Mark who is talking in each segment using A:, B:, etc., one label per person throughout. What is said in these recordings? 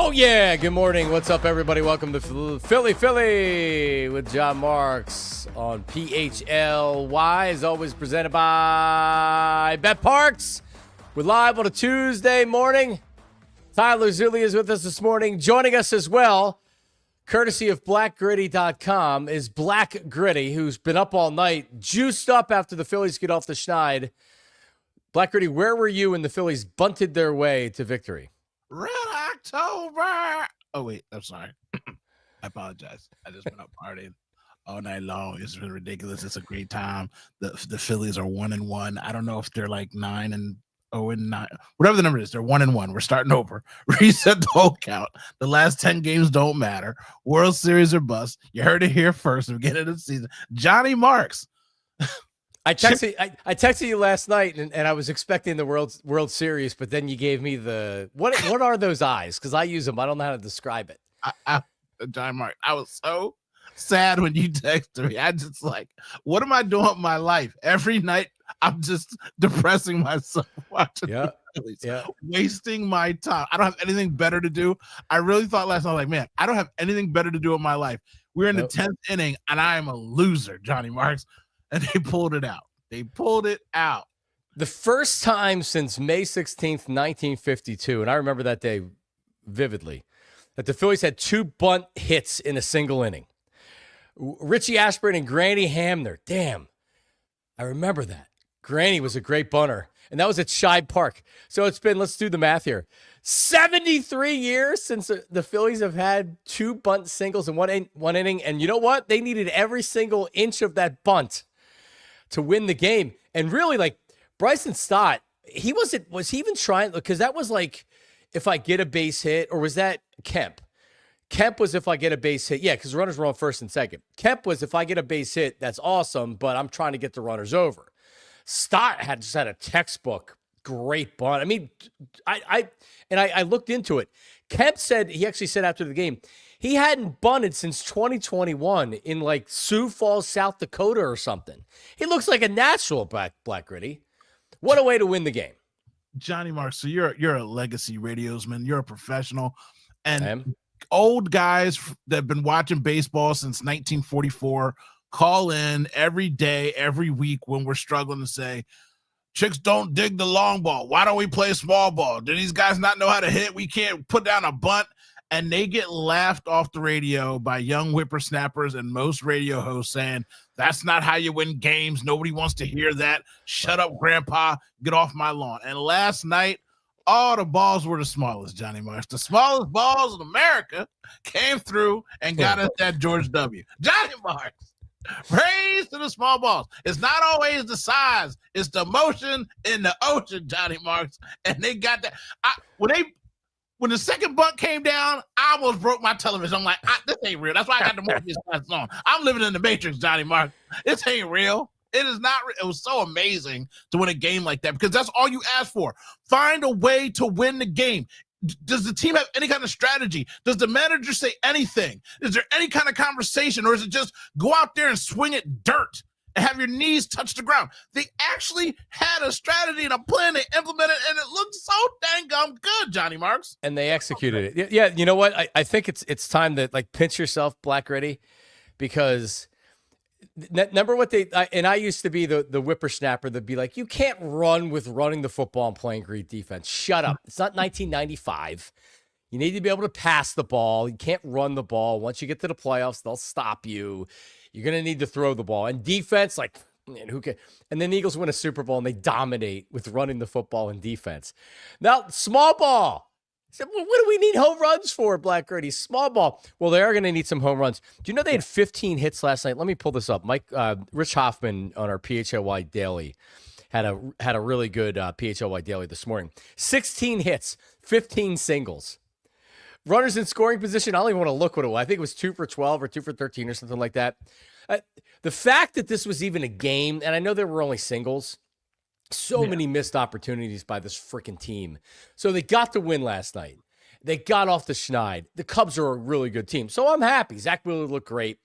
A: Oh, yeah. Good morning. What's up, everybody? Welcome to Philly with John Marks on PHLY, as always presented by BetParx. We're live on a Tuesday morning. Tyler Zuli is with us this morning. Joining us as well, courtesy of BlackGritty.com, is Black Gritty, who's been up all night, juiced up after the Phillies get off the schneid. Black Gritty, where were you when the Phillies bunted their way to victory?
B: Red October. Oh, wait. I'm sorry. I apologize. I just went out partying all night long. It's been ridiculous. It's a great time. The Phillies are 1-1. I don't know if they're like 9-0 and 9. Whatever the number is, they're 1-1. We're starting over. Reset the whole count. The last 10 games don't matter. World Series or bust. You heard it here first. We're getting into the season. Johnny Marks.
A: I texted you last night, and I was expecting the World Series, but then you gave me the what are those eyes? Because I use them. I don't know how to describe it.
B: John Mark, I was so sad when you texted me. I just like, what am I doing with my life? Every night I'm just depressing myself watching the Phillies, wasting my time. I don't have anything better to do. I really thought last night, like, man, I don't have anything better to do in my life. We're in the 10th inning, and I am a loser, Johnny Marks. And they pulled it out. They pulled it out.
A: The first time since May 16th, 1952, and I remember that day vividly, that the Phillies had 2 bunt hits in a single inning. Richie Ashburn and Granny Hamner. Damn. I remember that. Granny was a great bunter. And that was at Shibe Park. So it's been, let's do the math here, 73 years since the Phillies have had 2 bunt singles in one inning. And you know what? They needed every single inch of that bunt to win the game. And really, like, Bryson Stott, was he even trying? Because that was like, if I get a base hit, or was that Kemp? Kemp was if I get a base hit. Yeah, because runners were on first and second. Kemp was if I get a base hit, that's awesome, but I'm trying to get the runners over. Stott just had a textbook great bunt. I mean, I looked into it. Kemp said, he actually said after the game, he hadn't bunted since 2021 in like Sioux Falls, South Dakota or something. He looks like a natural, Black Gritty. What a way to win the game.
B: Johnny Marks, so you're a legacy radiosman. You're a professional. And old guys that have been watching baseball since 1944 call in every day, every week when we're struggling to say, chicks don't dig the long ball. Why don't we play small ball? Do these guys not know how to hit? We can't put down a bunt. And they get laughed off the radio by young whippersnappers and most radio hosts saying, that's not how you win games. Nobody wants to hear that. Shut up, grandpa. Get off my lawn. And last night, all the balls were the smallest, Johnny Marks. The smallest balls in America came through and got us that George W. Johnny Marks. Praise to the small balls. It's not always the size. It's the motion in the ocean, Johnny Marks. And they got that. When the second bunt came down, I almost broke my television. I'm like, this ain't real. That's why I got the Morpheus glasses on. I'm living in the Matrix, Johnny Marks. This ain't real. It is not. It was so amazing to win a game like that because that's all you ask for. Find a way to win the game. Does the team have any kind of strategy? Does the manager say anything? Is there any kind of conversation, or is it just go out there and swing at dirt and have your knees touch the ground? They actually had a strategy and a plan they implemented, and it looked so dang good, Johnny Marks.
A: And they executed it. Yeah, you know what? I think it's time to like pinch yourself, Black Gritty, because remember what I used to be the whippersnapper that'd be like, you can't run with running the football and playing great defense. Shut up. It's not 1995. You need to be able to pass the ball. You can't run the ball. Once you get to the playoffs, they'll stop you. You're going to need to throw the ball. And defense, like, man, who can? And then the Eagles win a Super Bowl and they dominate with running the football and defense. Now, small ball. So what do we need home runs for, Black Gritty? Small ball. Well, they are going to need some home runs. Do you know they had 15 hits last night? Let me pull this up. Rich Hoffman on our PHLY Daily had a really good PHLY Daily this morning. 16 hits, 15 singles. Runners in scoring position, I don't even want to look what it was. I think it was 2 for 12 or 2 for 13 or something like that. The fact that this was even a game, and I know there were only singles, so many missed opportunities by this freaking team. So they got the win last night. They got off the schneid. The Cubs are a really good team. So I'm happy. Zack Wheeler looked great.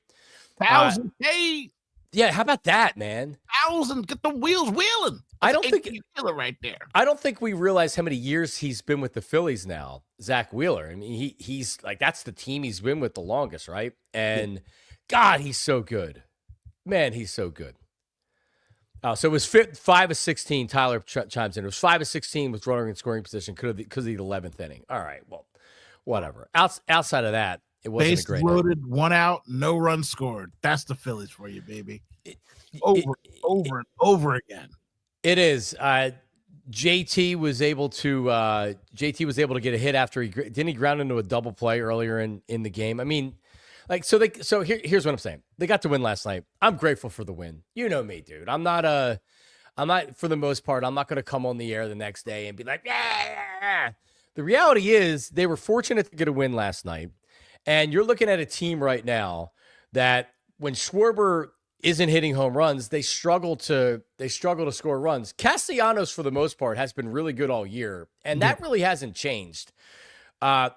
B: 1,000 K.
A: Yeah, how about that, man?
B: 1,000. Get the wheels wheeling.
A: I don't think
B: right there.
A: I don't think we realize how many years he's been with the Phillies now. Zack Wheeler. I mean, he's like, that's the team he's been with the longest, right? And God, he's so good. Man, he's so good. So it was 5 of 16. Tyler chimes in. It was 5 of 16 with runner in scoring position because of the 11th inning. All right, well, whatever. Outside of that, it wasn't
B: Base
A: a great
B: loaded, night. 1 out, no run scored. That's the Phillies for you, baby. Over and over again.
A: It is. JT was able to get a hit after he ground into a double play earlier in the game. I mean, like, so here's what I'm saying. They got to win last night. I'm grateful for the win. You know me, dude. I'm not for the most part, I'm not going to come on the air the next day and be like, yeah. The reality is they were fortunate to get a win last night. And you're looking at a team right now that when Schwarber isn't hitting home runs, they struggle to score runs. Castellanos, for the most part, has been really good all year, and that really hasn't changed.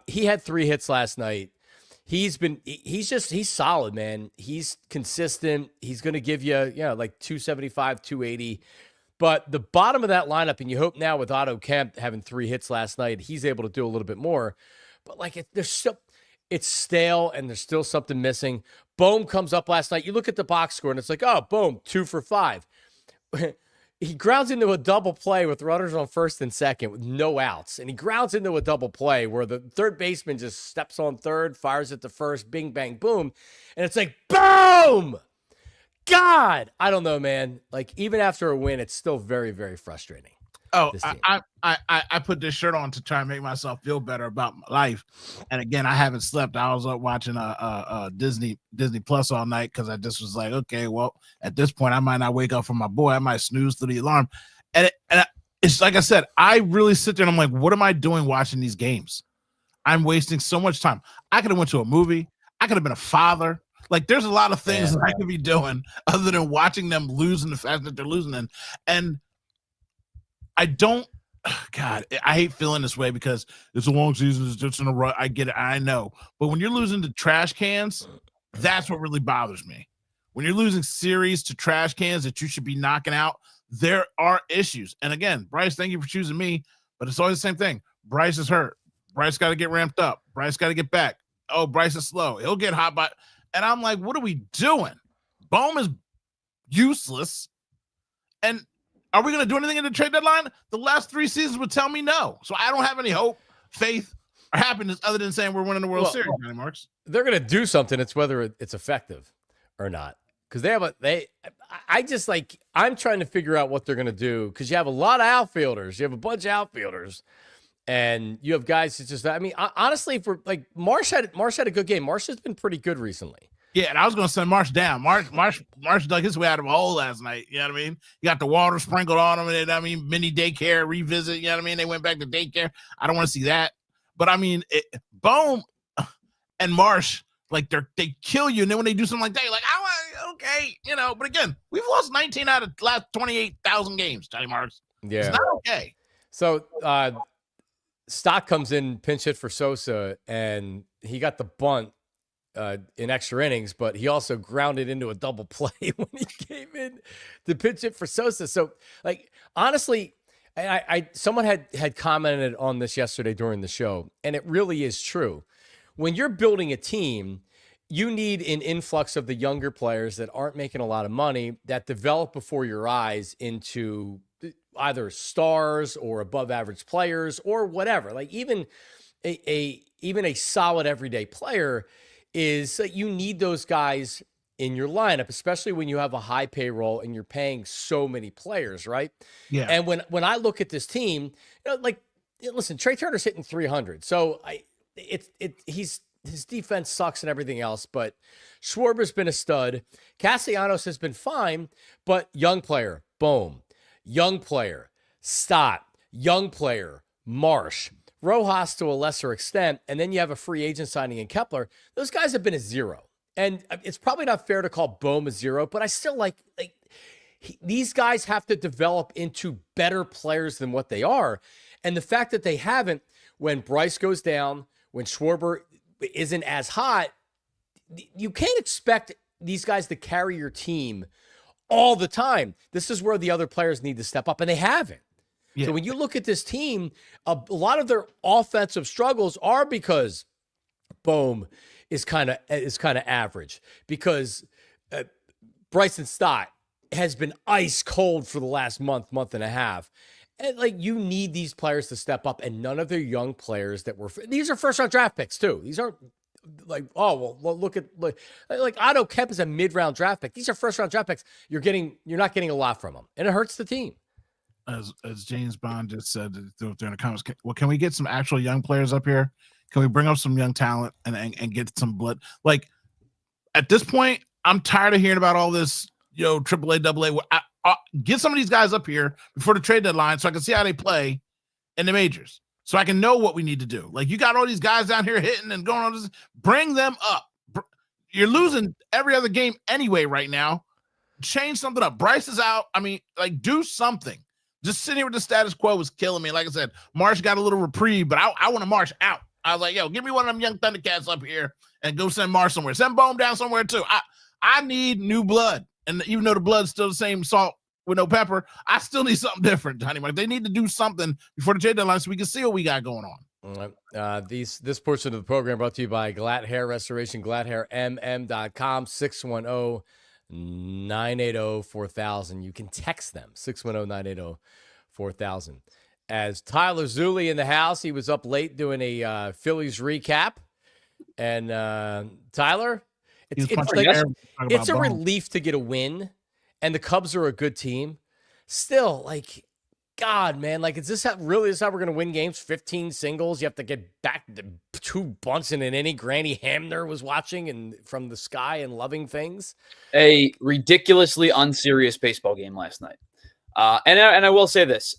A: He had 3 hits last night. He's solid, man. He's consistent. He's going to give you, like 275, 280. But the bottom of that lineup, and you hope now with Otto Kemp having 3 hits last night, he's able to do a little bit more. But like it's stale, and there's still something missing. Bohm comes up last night. You look at the box score, and it's like, oh, Bohm, 2 for 5. He grounds into a double play with runners on first and second with no outs. And he grounds into a double play where the third baseman just steps on third, fires at the first, bing, bang, boom. And it's like, boom! God! I don't know, man. Like, even after a win, it's still very, very frustrating.
B: Oh, I put this shirt on to try and make myself feel better about my life. And again, I haven't slept. I was up watching Disney Plus all night because I just was like, okay, well, at this point, I might not wake up for my boy. I might snooze through the alarm. And it's like I said, I really sit there and I'm like, what am I doing watching these games? I'm wasting so much time. I could have went to a movie. I could have been a father. Like, there's a lot of things that I could be doing other than watching them lose in the fact that they're losing. And I don't, God, I hate feeling this way because it's a long season. It's just in a rut. I get it. I know. But when you're losing to trash cans, that's what really bothers me. When you're losing series to trash cans that you should be knocking out, there are issues. And again, Bryce, thank you for choosing me, but it's always the same thing. Bryce is hurt. Bryce got to get ramped up. Bryce got to get back. Oh, Bryce is slow. He'll get hot by. And I'm like, what are we doing? Bohm is useless. And are we going to do anything in the trade deadline? The last 3 seasons would tell me no. So I don't have any hope, faith, or happiness other than saying we're winning the World Series, Johnny Marks.
A: They're going to do something. It's whether it's effective or not. Because I'm trying to figure out what they're going to do because you have a lot of outfielders. You have a bunch of outfielders. And you have guys that just, I mean, honestly, for like Marsh had a good game. Marsh has been pretty good recently.
B: Yeah, and I was going to send Marsh down. Marsh dug his way out of a hole last night. You know what I mean? You got the water sprinkled on him, and mini daycare revisit. You know what I mean? They went back to daycare. I don't want to see that. But I mean, Bohm and Marsh, like they kill you, and then when they do something like that, you're like, okay, But again, we've lost 19 out of the last 28,000 games, Johnny Marks.
A: Yeah,
B: it's not okay.
A: So Stock comes in, pinch hit for Sosa, and he got the bunt in extra innings, but he also grounded into a double play when he came in to pinch it for Sosa. So, like, honestly, someone had commented on this yesterday during the show, and it really is true. When you're building a team, you need an influx of the younger players that aren't making a lot of money that develop before your eyes into either stars or above average players or whatever. Like even a solid everyday player is you need those guys in your lineup, especially when you have a high payroll and you're paying so many players, right?
B: Yeah.
A: And when I look at this team, listen, Trey Turner's hitting 300. So his defense sucks and everything else, but Schwarber's been a stud. Castellanos has been fine, but young player, boom. Young player, Stott, young player, Marsh, Rojas to a lesser extent, and then you have a free agent signing in Kepler. Those guys have been a zero. And it's probably not fair to call Bohm a zero, but I still these guys have to develop into better players than what they are. And the fact that they haven't, when Bryce goes down, when Schwarber isn't as hot, you can't expect these guys to carry your team all the time. This is where the other players need to step up, and they haven't.
B: Yeah.
A: So when you look at this team, a lot of their offensive struggles are because Bohm is kind of average, because Bryson Stott has been ice cold for the last month and a half. And like, you need these players to step up, and none of their young players these are first round draft picks too. These aren't like, oh, well look at like Otto Kemp is a mid-round draft pick. These are first round draft picks. You're not getting a lot from them, and it hurts the team.
B: As James Bond just said during the comments, can we get some actual young players up here? Can we bring up some young talent and get some blood? Like, at this point, I'm tired of hearing about all this, AAA, AA. Get some of these guys up here before the trade deadline so I can see how they play in the majors, so I can know what we need to do. Like, you got all these guys down here hitting and going on this. Bring them up. You're losing every other game anyway right now. Change something up. Bryce is out. I mean, like, do something. Just sitting here with the status quo was killing me. Like I said, Marsh got a little reprieve, but I want to Marsh out. I was like, yo, give me one of them young Thundercats up here and go send Marsh somewhere. Send Bohm down somewhere too. I need new blood. And even though the blood's still the same salt with no pepper, I still need something different, Honey Mike. They need to do something before the trade deadline so we can see what we got going on.
A: This portion of the program brought to you by GLAT Hair Restoration, GLATHairMM.com, 610-980-4000. You can text them, 610-980-4000. As Tyler Zulli in the house, he was up late doing a Phillies recap. And Tyler, it's a relief to get a win, and the Cubs are a good team. Still, like, God, man, like, is this how we're going to win games? 15 singles. You have to get back to 2 bunts in an inning. Granny Hamner was watching and from the sky and loving things.
C: A ridiculously unserious baseball game last night. And I will say this.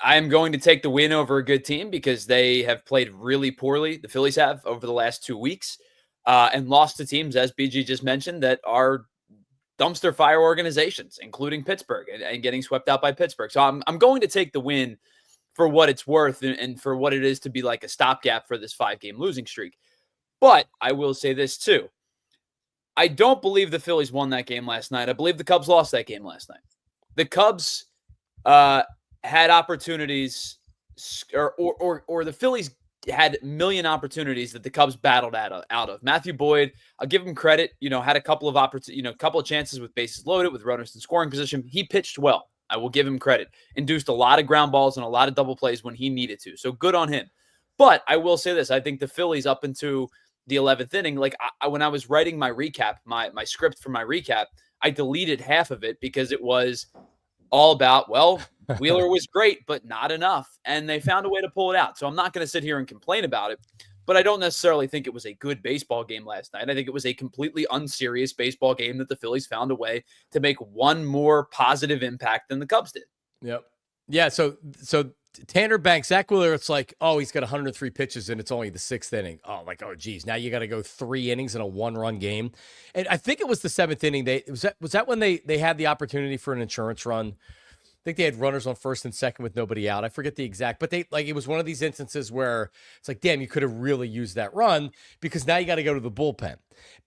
C: I am going to take the win over a good team because they have played really poorly. The Phillies have over the last 2 weeks and lost to teams, as BG just mentioned, that are dumpster fire organizations, including Pittsburgh, and getting swept out by Pittsburgh. So I'm going to take the win for what it's worth and for what it is to be like a stopgap for this 5-game losing streak. But I will say this too. I don't believe the Phillies won that game last night. I believe the Cubs lost that game last night. The Cubs had opportunities, or the Phillies had a million opportunities that the Cubs battled out of. Matthew Boyd, I'll give him credit, had a couple of couple of chances with bases loaded, with runners in scoring position. He pitched well. I will give him credit. Induced a lot of ground balls and a lot of double plays when he needed to. So good on him. But I will say this. I think the Phillies up into the 11th inning, like when I was writing my recap, my script for my recap, I deleted half of it because it was all about, well, Wheeler was great, but not enough. And they found a way to pull it out. So I'm not going to sit here and complain about it, but I don't necessarily think it was a good baseball game last night. I think it was a completely unserious baseball game that the Phillies found a way to make one more positive impact than the Cubs did.
A: Yep. Yeah. So Tanner Banks, Zack Wheeler, it's like, oh, he's got 103 pitches and it's only the 6th inning. Oh, like, oh, geez, now you got to go 3 innings in a 1-run game. And I think it was the 7th inning. Was that when they had the opportunity for an insurance run? I think they had runners on first and second with nobody out. I forget the exact, but it was one of these instances where it's like, damn, you could have really used that run because now you got to go to the bullpen.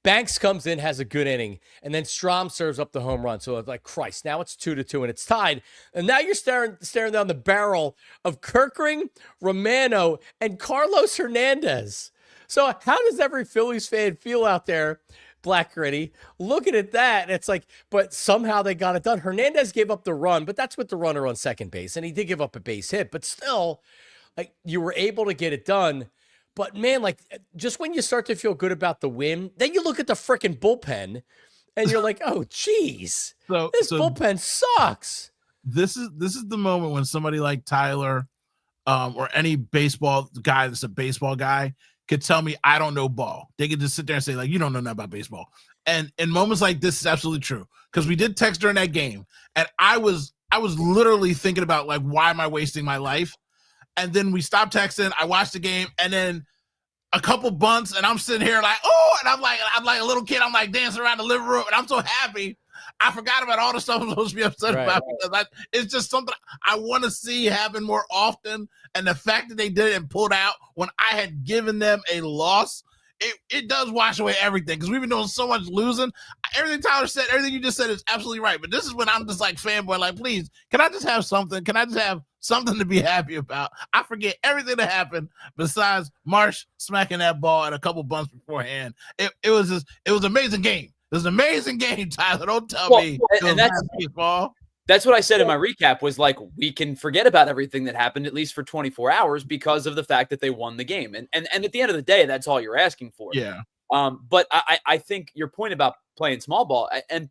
A: Banks comes in, has a good inning, and then Strom serves up the home run. So it's like, Christ, now it's 2-2 and it's tied. And now you're staring down the barrel of Kerkering, Romano, and Carlos Hernandez. So how does every Phillies fan feel out there, Black Gritty, looking at that? And it's like, but somehow they got it done. Hernandez gave up the run, but that's with the runner on second base. And he did give up a base hit, but still, like, you were able to get it done. But man, like, just when you start to feel good about the win, then you look at the freaking bullpen and you're like, oh, geez, this bullpen sucks.
B: This is the moment when somebody like Tyler or any baseball guy that's a baseball guy could tell me I don't know ball. They could just sit there and say, like, you don't know nothing about baseball. And in moments like this is absolutely true, because we did text during that game, and I was literally thinking about, like, why am I wasting my life? And then we stopped texting. I watched the game, and then a couple bunts, and I'm sitting here like, oh, and I'm like a little kid. I'm like dancing around the living room, and I'm so happy. I forgot about all the stuff I'm supposed to be upset about, because it's just something I want to see happen more often. And the fact that they did it and pulled out when I had given them a loss it does wash away everything because we've been doing so much losing. Everything Tyler said, everything you just said is absolutely right. But this is when I'm just like fanboy, like, please, can I just have something? Can I just have something to be happy about? I forget everything that happened besides Marsh smacking that ball and a couple bunts beforehand. It was an amazing game. It was an amazing game, Tyler. Don't tell me.
C: And that's what I said in my recap was like, we can forget about everything that happened at least for 24 hours because of the fact that they won the game. And at the end of the day, that's all you're asking for.
B: Yeah.
C: But I think your point about playing small ball and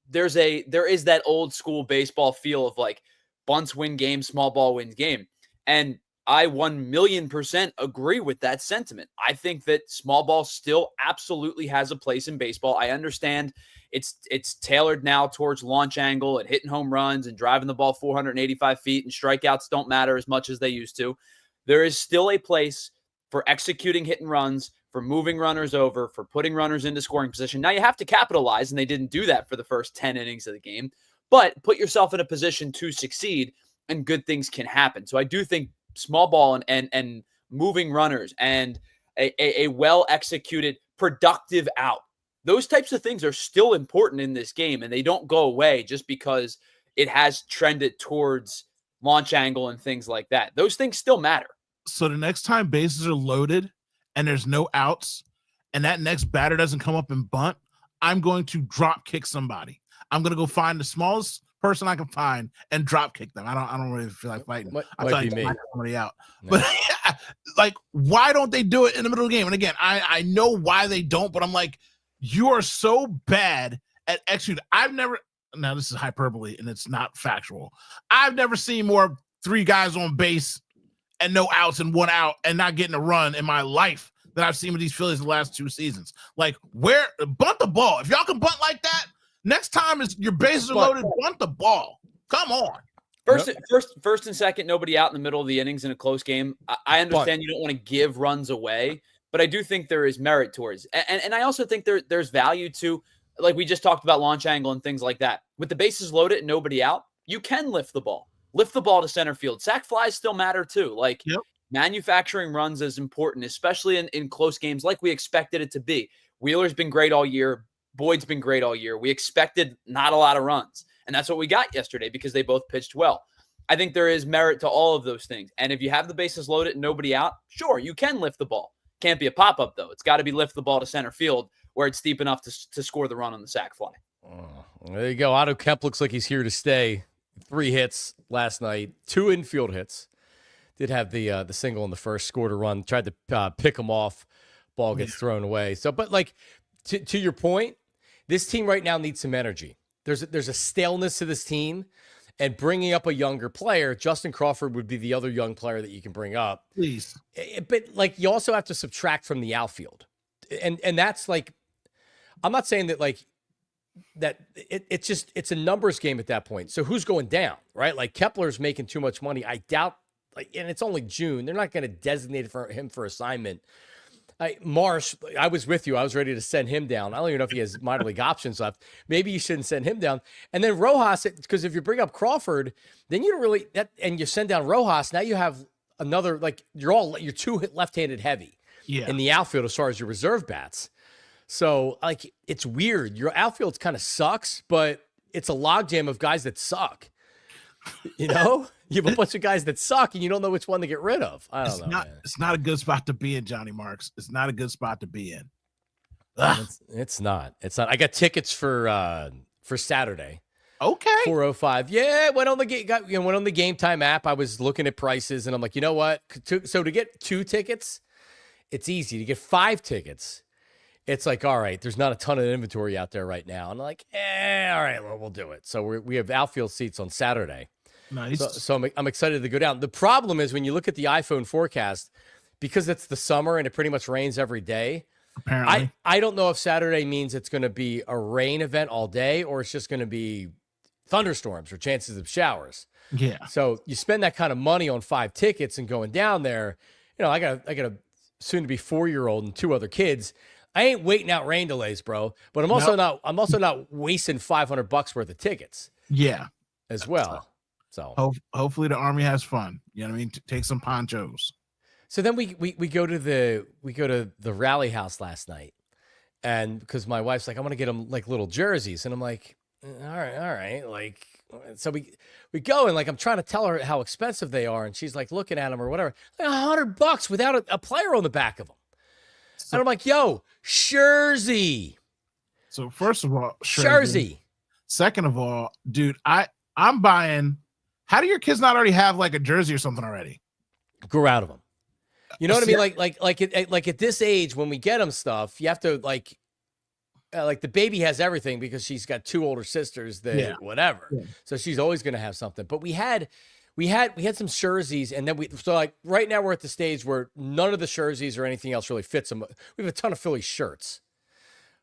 C: there is that old school baseball feel of like bunts win game, small ball wins game. And I 1,000,000% agree with that sentiment. I think that small ball still absolutely has a place in baseball. I understand it's tailored now towards launch angle and hitting home runs and driving the ball 485 feet, and strikeouts don't matter as much as they used to. There is still a place for executing hit and runs, for moving runners over, for putting runners into scoring position. Now you have to capitalize, and they didn't do that for the first 10 innings of the game, but put yourself in a position to succeed and good things can happen. So I do think small ball and moving runners and a well-executed productive out, those types of things are still important in this game, and they don't go away just because it has trended towards launch angle and things like that. Those things still matter.
B: So the next time bases are loaded and there's no outs and that next batter doesn't come up and bunt, I'm going to drop kick somebody. I'm going to go find the smallest person I can find and drop kick them. I don't really feel like fighting. I feel like I somebody out. No. But like, why don't they do it in the middle of the game? And again, I know why they don't, but I'm like, you are so bad at executing. Now this is hyperbole and it's not factual. I've never seen more 3 guys on base and no outs and 1 out and not getting a run in my life than I've seen with these Phillies the last 2 seasons. Like, where bunt the ball. If y'all can bunt like that, next time is your bases are loaded, bunt the ball. Come on.
C: First and second, nobody out in the middle of the innings in a close game. I understand you don't want to give runs away, but I do think there is merit towards it. And I also think there's value to, like we just talked about launch angle and things like that. With the bases loaded and nobody out, you can lift the ball to center field. Sac flies still matter too. Like, manufacturing runs is important, especially in close games like we expected it to be. Wheeler's been great all year. Boyd's been great all year. We expected not a lot of runs, and that's what we got yesterday because they both pitched well. I think there is merit to all of those things. And if you have the bases loaded and nobody out, sure, you can lift the ball. Can't be a pop-up, though. It's got to be lift the ball to center field where it's deep enough to score the run on the sac fly.
A: There you go. Otto Kemp looks like he's here to stay. 3 hits last night, 2 infield hits. Did have the single in the first, scored a run, tried to pick him off. Ball gets thrown away. So, but like to your point, this team right now needs some energy. There's a staleness to this team, and bringing up a younger player, Justin Crawford would be the other young player that you can bring up.
B: Please.
A: But like, you also have to subtract from the outfield. And that's like, I'm not saying that like that it's a numbers game at that point. So who's going down, right? Like, Kepler's making too much money. I doubt, like, and it's only June. They're not going to designate him for assignment. Marsh, I was with you. I was ready to send him down. I don't even know if he has minor league options left. Maybe you shouldn't send him down. And then Rojas, because if you bring up Crawford, then you don't really and you send down Rojas. Now you have another, like, you're 2 left-handed heavy in the outfield as far as your reserve bats. So, like, it's weird. Your outfield kind of sucks, but it's a logjam of guys that suck. You know, you have a bunch of guys that suck, and you don't know which one to get rid of. I don't know.
B: It's not a good spot to be in, Johnny Marks. It's not a good spot to be in.
A: It's not. I got tickets for Saturday.
B: Okay.
A: 405. Yeah, went on the Game Time app. I was looking at prices, and I'm like, you know what? So to get 2 tickets, it's easy. To get 5 tickets, it's like, all right, there's not a ton of inventory out there right now. And I'm like, all right, well, we'll do it. So we have outfield seats on Saturday.
B: Nice.
A: So I'm excited to go down. The problem is when you look at the iPhone forecast, because it's the summer and it pretty much rains every day.
B: Apparently.
A: I don't know if Saturday means it's going to be a rain event all day or it's just going to be thunderstorms or chances of showers.
B: Yeah.
A: So you spend that kind of money on 5 tickets and going down there. You know, I got a soon to be 4-year-old and 2 other kids. I ain't waiting out rain delays, bro. But I'm also not wasting $500 worth of tickets.
B: Yeah,
A: as well. So
B: hopefully the Army has fun. You know what I mean? Take some ponchos.
A: So then we go to the rally house last night, and because my wife's like, I want to get them like little jerseys, and I'm like, all right, like, so we go, and like I'm trying to tell her how expensive they are, and she's like looking at them or whatever, like $100 without a player on the back of them, and I'm like, yo, jersey.
B: So first of all,
A: jersey.
B: Second of all, dude, I'm buying. How do your kids not already have like a jersey or something already?
A: Grow out of them. You know what I mean? Like at this age, when we get them stuff, you have to like the baby has everything because she's got 2 older sisters that whatever. Yeah. So she's always going to have something. But we had some jerseys, and then so like right now we're at the stage where none of the jerseys or anything else really fits them. We have a ton of Philly shirts.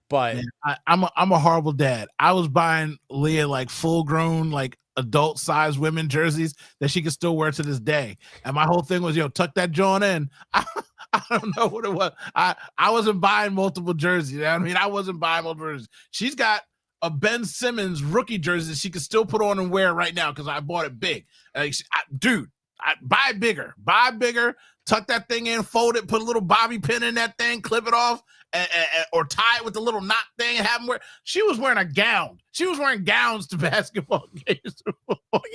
A: But
B: man, I'm a horrible dad. I was buying Leah like full grown, like adult size women jerseys that she could still wear to this day. And my whole thing was, yo, tuck that joint in. I don't know what it was. I wasn't buying multiple jerseys. You know what I mean? I wasn't buying multiple jerseys. She's got a Ben Simmons rookie jersey that she could still put on and wear right now because I bought it big. Dude, buy bigger, tuck that thing in, fold it, put a little bobby pin in that thing, clip it off, or tie it with the little knot thing and have them wear. She was wearing a gown. She was wearing gowns to basketball games.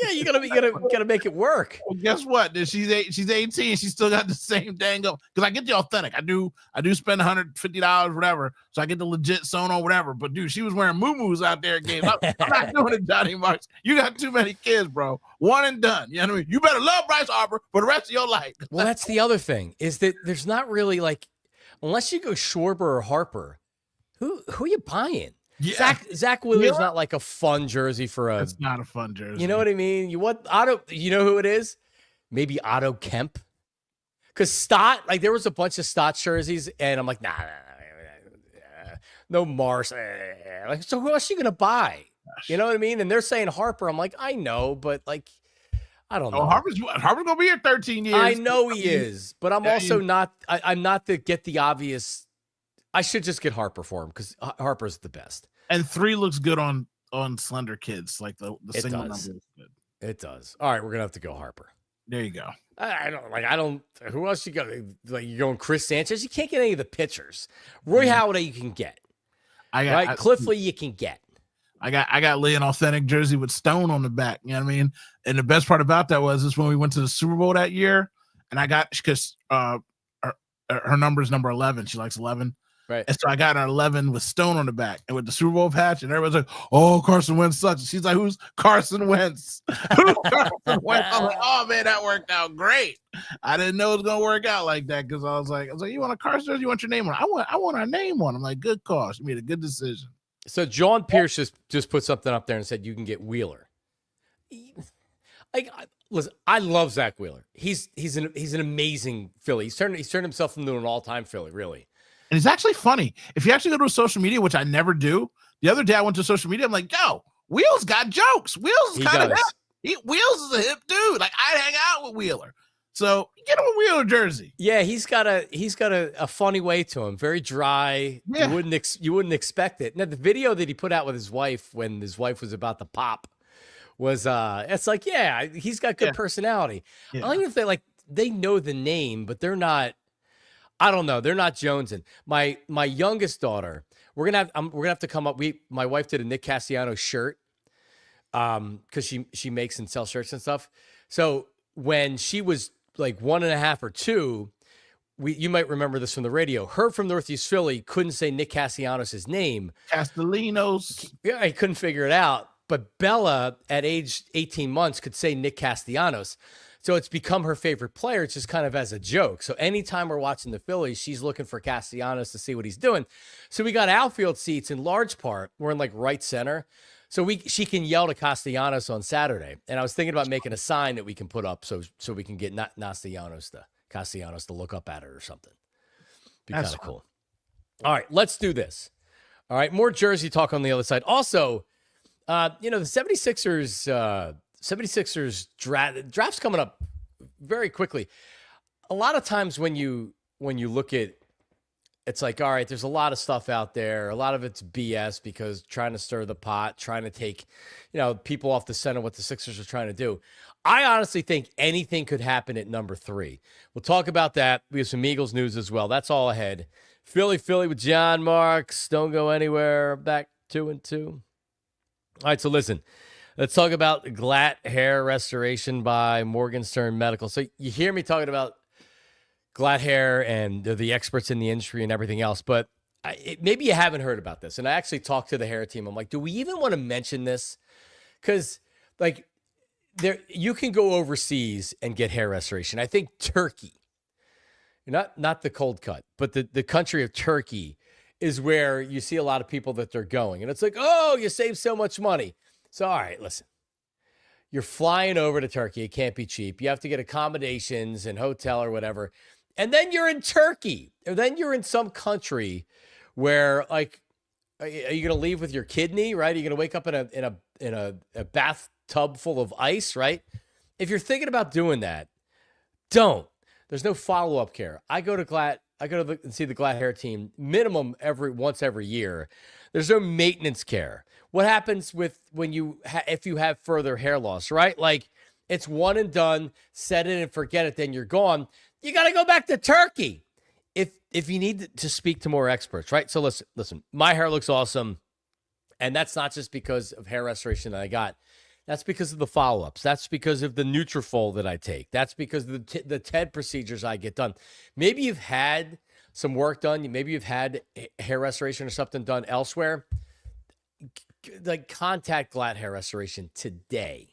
A: Yeah, you gotta make it work.
B: Well, guess what? She's 18. She still got the same dang up. Because I get the authentic. I do spend $150, whatever. So I get the legit sewn on whatever. But dude, she was wearing muumuus out there at games. I'm not doing it, Johnny Marks. You got too many kids, bro. One and done. You know what I mean? You better love Bryce Harper for the rest of your life.
A: Well, that's the other thing is that there's not really like, unless you go Schwarber or Harper, who are you buying? Yeah. Zack Wheeler's not like a fun jersey for a.
B: It's not a fun jersey.
A: You know what I mean? You want Otto? You know who it is? Maybe Otto Kemp. Because Stott, like there was a bunch of Stott jerseys, and I'm like, nah, no Marsh. Like, so who else are you gonna buy? You know what I mean? And they're saying Harper. I'm like, I know, but like, I don't know.
B: Oh, Harper's gonna be here 13 years.
A: I know he is, but I'm also not. I'm not to get the obvious. I should just get Harper for him because Harper's the best.
B: And 3 looks good on slender kids, like the single number is good.
A: It does. All right, we're gonna have to go Harper.
B: There you go.
A: I don't. Who else you got? Like you're going Chris Sanchez. You can't get any of the pitchers. Roy Halladay you can get. Cliffley you can get.
B: I got Lee an authentic jersey with Stone on the back. You know what I mean? And the best part about that was when we went to the Super Bowl that year, and I got because her number is number 11. She likes 11.
A: Right.
B: And so I got an 11 with Stone on the back and with the Super Bowl patch, and everybody's like, "Oh, Carson Wentz sucks." And she's like, "Who's Carson Wentz?" Who's Carson Wentz? I'm like, "Oh man, that worked out great." I didn't know it was gonna work out like that because I was like, "You want a Carson jersey? You want your name on it?" I want our name on it. I'm like, "Good call. She made a good decision."
A: So John Pierce just put something up there and said you can get Wheeler. Listen, I love Zack Wheeler. He's an amazing Philly. He's turned himself into an all-time Philly, really.
B: And it's actually funny. If you actually go to social media, which I never do, the other day I went to social media, I'm like, yo, Wheels got jokes. Wheels is kind of hip. Wheels is a hip dude. Like I'd hang out with Wheeler. So get him a Wheeler jersey.
A: Yeah, he's got a funny way to him. Very dry. Yeah. You wouldn't expect it. Now the video that he put out with his wife when his wife was about to pop was it's like, yeah, he's got good personality. Yeah. I don't even think they know the name, but they're not. I don't know. They're not jonesing. My youngest daughter, we're gonna have to come up. My wife did a Nick Castellanos shirt, because she makes and sells shirts and stuff. So when she was like 1.5 or 2, you might remember this from the radio. Her from Northeast Philly couldn't say Nick Castellanos' name.
B: Castellanos.
A: Yeah, I couldn't figure it out. But Bella, at age 18 months, could say Nick Castellanos. So it's become her favorite player. It's just kind of as a joke. So anytime we're watching the Phillies, she's looking for Castellanos to see what he's doing. So we got outfield seats in large part. We're in like right center. So she can yell to Castellanos on Saturday. And I was thinking about making a sign that we can put up so we can get Castellanos to look up at her or something. Be kind of cool. All right, let's do this. All right, more Jersey talk on the other side. Also, the 76ers draft's coming up very quickly. A lot of times when you look at it's like, all right, there's a lot of stuff out there. A lot of it's BS because trying to stir the pot, trying to take, people off the center, what the Sixers are trying to do. I honestly think anything could happen at number 3. We'll talk about that. We have some Eagles news as well. That's all ahead. Philly with John Marks. Don't go anywhere. Back 2-2. All right, so listen. Let's talk about GLAT Hair Restoration by Morgenstern Medical. So you hear me talking about GLAT Hair and the experts in the industry and everything else, but maybe you haven't heard about this. And I actually talked to the hair team. I'm like, do we even want to mention this? Because you can go overseas and get hair restoration. I think Turkey, not the cold cut, but the country of Turkey is where you see a lot of people that they're going. And it's like, oh, you save so much money. So, all right, listen, you're flying over to Turkey. It can't be cheap. You have to get accommodations and hotel or whatever. And then you're in Turkey. Or then you're in some country where, are you going to leave with your kidney, right? Are you going to wake up in a bathtub full of ice, right? If you're thinking about doing that, don't. There's no follow-up care. I go to see the GLAT Hair team minimum once every year. There's no maintenance care. What happens if you have further hair loss, right? Like it's one and done, set it and forget it, then you're gone. You got to go back to Turkey if you need to speak to more experts, right? So listen, my hair looks awesome. And that's not just because of hair restoration that I got. That's because of the follow-ups. That's because of the Nutrafol that I take. That's because of the TED procedures I get done. Maybe you've had some work done. Maybe you've had hair restoration or something done elsewhere. Contact GLAT Hair Restoration today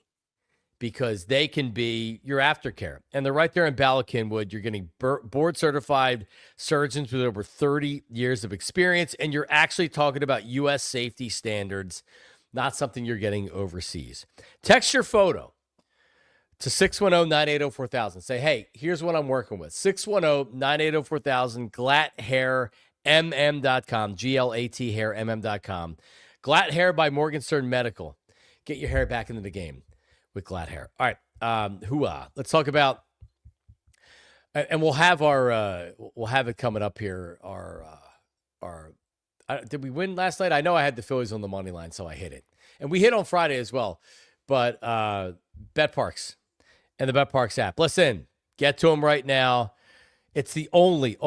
A: because they can be your aftercare. And they're right there in Bala Cynwyd. You're getting board-certified surgeons with over 30 years of experience, and you're actually talking about U.S. safety standards, not something you're getting overseas. Text your photo to 610-980-4000. Say, hey, here's what I'm working with. 610-980-4000, GLATHairMM.com, G-L-A-T hairmm.com. GLAT Hair by Morgenstern Medical. Get your hair back into the game with GLAT Hair. All right, let's talk about, and we'll have it coming up here. Did we win last night? I know I had the Phillies on the money line, so I hit it, and we hit on Friday as well. But BetParx and the BetParx app. Listen, get to them right now. It's the only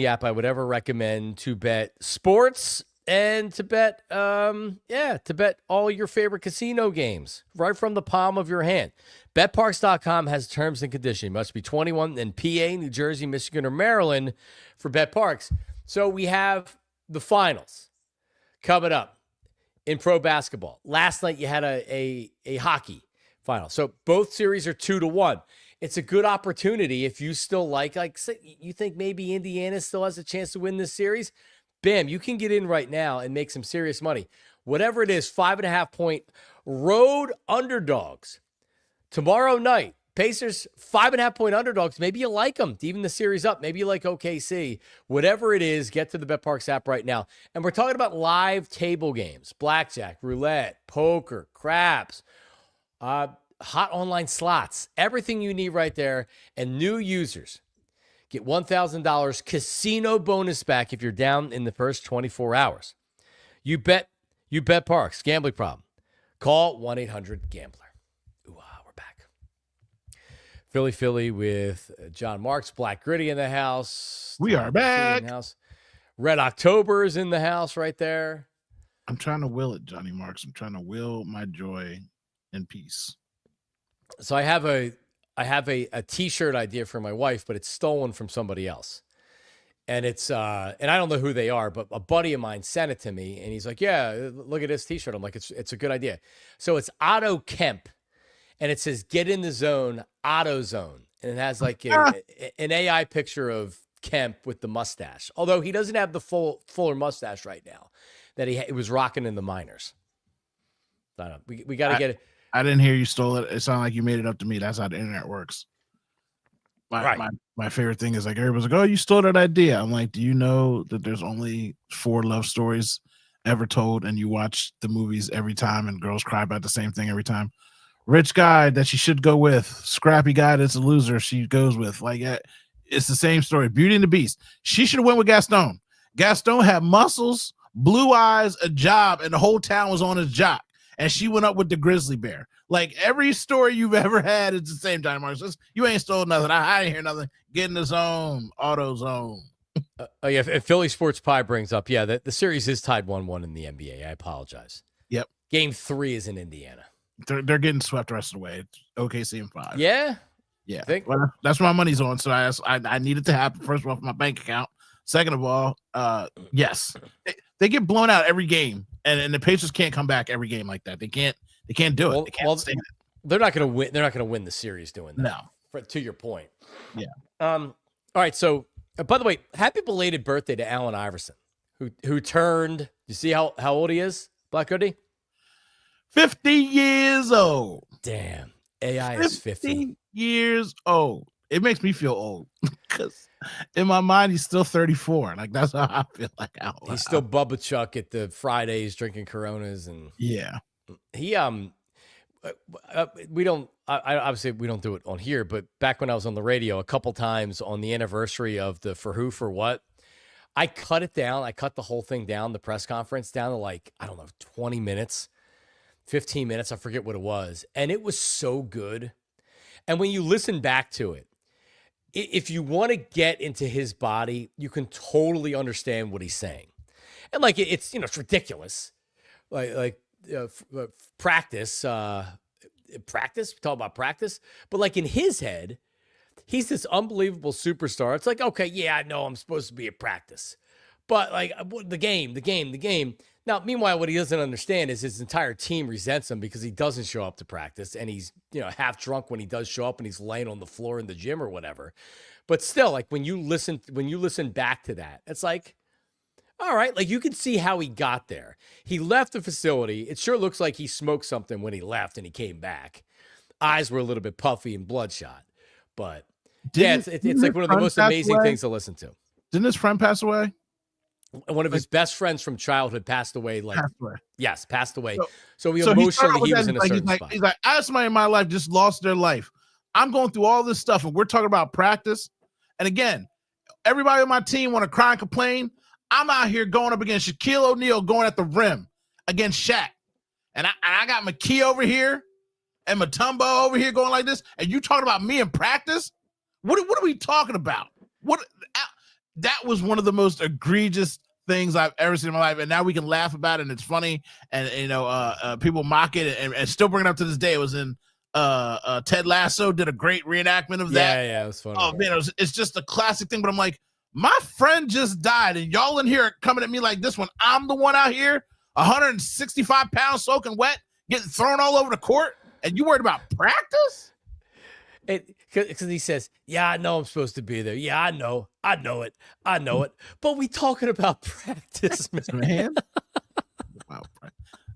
A: app I would ever recommend to bet sports. And to bet, to bet all your favorite casino games right from the palm of your hand. BetParx.com has terms and conditions. You must be 21 in PA, New Jersey, Michigan, or Maryland for BetParx. So we have the finals coming up in pro basketball. Last night you had a hockey final. So both series are 2-1. It's a good opportunity if you still you think maybe Indiana still has a chance to win this series. Bam, you can get in right now and make some serious money. Whatever it is, 5.5-point road underdogs. Tomorrow night, Pacers, 5.5-point underdogs. Maybe you like them to even the series up. Maybe you like OKC. Whatever it is, get to the BetParx app right now. And we're talking about live table games, blackjack, roulette, poker, craps, hot online slots, everything you need right there. And new users get $1,000 casino bonus back if you're down in the first 24 hours. You bet Parks. Gambling problem. Call 1-800-GAMBLER. We're back. Philly with John Marks. Black Gritty in the house.
B: We are back.
A: In the house. Red October is in the house right there.
B: I'm trying to will it, Johnny Marks. I'm trying to will my joy and peace.
A: So I have a t-shirt idea for my wife, but it's stolen from somebody else. And it's, and I don't know who they are, but a buddy of mine sent it to me and he's like, yeah, look at this t-shirt. I'm like, it's a good idea. So it's Otto Kemp and it says, get in the zone, Otto zone. And it has like an AI picture of Kemp with the mustache. Although he doesn't have the fuller mustache right now that he was rocking in the minors. I don't know. We got to get it.
B: I didn't hear you stole it. It sounded like you made it up to me. That's how the internet works. My favorite thing is like everybody's like, oh, you stole that idea. I'm like, do you know that there's only 4 love stories ever told and you watch the movies every time and girls cry about the same thing every time? Rich guy that she should go with, scrappy guy that's a loser she goes with. Like it's the same story. Beauty and the Beast. She should have went with Gaston. Gaston had muscles, blue eyes, a job, and the whole town was on his jock. And she went up with the grizzly bear. Like every story you've ever had is the same time, Marcus. You ain't stole nothing. I didn't hear nothing. Get in the zone, auto zone.
A: Yeah, if Philly Sports Pie brings up, the series is tied 1-1 in the NBA. I apologize.
B: Yep.
A: Game 3 is in Indiana.
B: They're getting swept the rest of the way. It's OKC in 5.
A: Yeah.
B: Yeah. Well, that's where my money's on. So I need it to happen. First of all, for my bank account. Second of all, yes. They get blown out every game, and the Pacers can't come back every game like that. They can't do it. They can't stand it.
A: They're not going to win. They're not going to win the series doing that.
B: No.
A: To your point.
B: Yeah.
A: All right. So, by the way, happy belated birthday to Allen Iverson, who turned. You see how old he is, Black Goody?
B: 50 years old.
A: Damn. AI is 50
B: years old. It makes me feel old because in my mind he's still 34. Like that's how I feel like.
A: He's still Bubba Chuck at the Fridays drinking Coronas and
B: yeah.
A: He we don't obviously we don't do it on here, but back when I was on the radio a couple times on the anniversary of the For Who For What, I cut it down. I cut the whole thing down, the press conference down to like, I don't know, 20 minutes, 15 minutes. I forget what it was. And it was so good. And when you listen back to it, if you want to get into his body, you can totally understand what he's saying. And like, it's, it's ridiculous. Practice, talk about practice. But like in his head, he's this unbelievable superstar. It's like, okay, yeah, I know I'm supposed to be at practice, but like the game. Now, meanwhile, what he doesn't understand is his entire team resents him because he doesn't show up to practice, and he's, half drunk when he does show up, and he's laying on the floor in the gym or whatever. But still, like when you listen back to that, it's like, all right, like you can see how he got there. He left the facility. It sure looks like he smoked something when he left and he came back. Eyes were a little bit puffy and bloodshot, but it's like one of the most amazing things to listen to.
B: Didn't his friend pass away?
A: One of his best friends from childhood passed away. Yes, passed away.
B: So
A: emotionally, he was in a certain spot.
B: He's like, I have somebody in my life just lost their life. I'm going through all this stuff, and we're talking about practice. And again, everybody on my team want to cry and complain. I'm out here going up against Shaquille O'Neal going at the rim against Shaq. And I got McKee over here and Mutombo over here going like this. And you talking about me in practice? What are we talking about? That was one of the most egregious things I've ever seen in my life. And now we can laugh about it and it's funny. And, people mock it and still bring it up to this day. It was in Ted Lasso did a great reenactment of that.
A: Yeah, it was funny.
B: Oh, man, it's just a classic thing. But I'm like, my friend just died, and y'all in here are coming at me like this when I'm the one out here, 165 pounds soaking wet, getting thrown all over the court, and you worried about practice?
A: Because he says, yeah, I know I'm supposed to be there. Yeah, I know it. But we talking about practice, man.
B: Wow.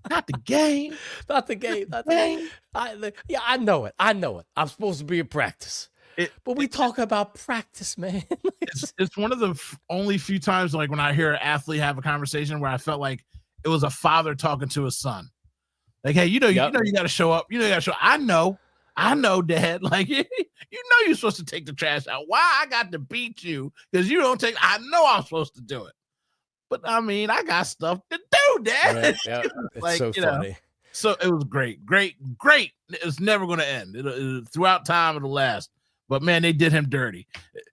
B: Not the game.
A: Not the game. I know it. I'm supposed to be in practice. But we talk about practice, man.
B: It's one of the only few times, like when I hear an athlete have a conversation where I felt like it was a father talking to his son. Like, hey, you got to show up. I know, Dad. Like, you're supposed to take the trash out. Why I got to beat you because you don't take? I know I'm supposed to do it, but I mean, I got stuff to do, Dad.
A: Right, yeah. It's like, so funny.
B: So it was great. It's never going to end. Throughout time, it'll last. But, man, they did him dirty.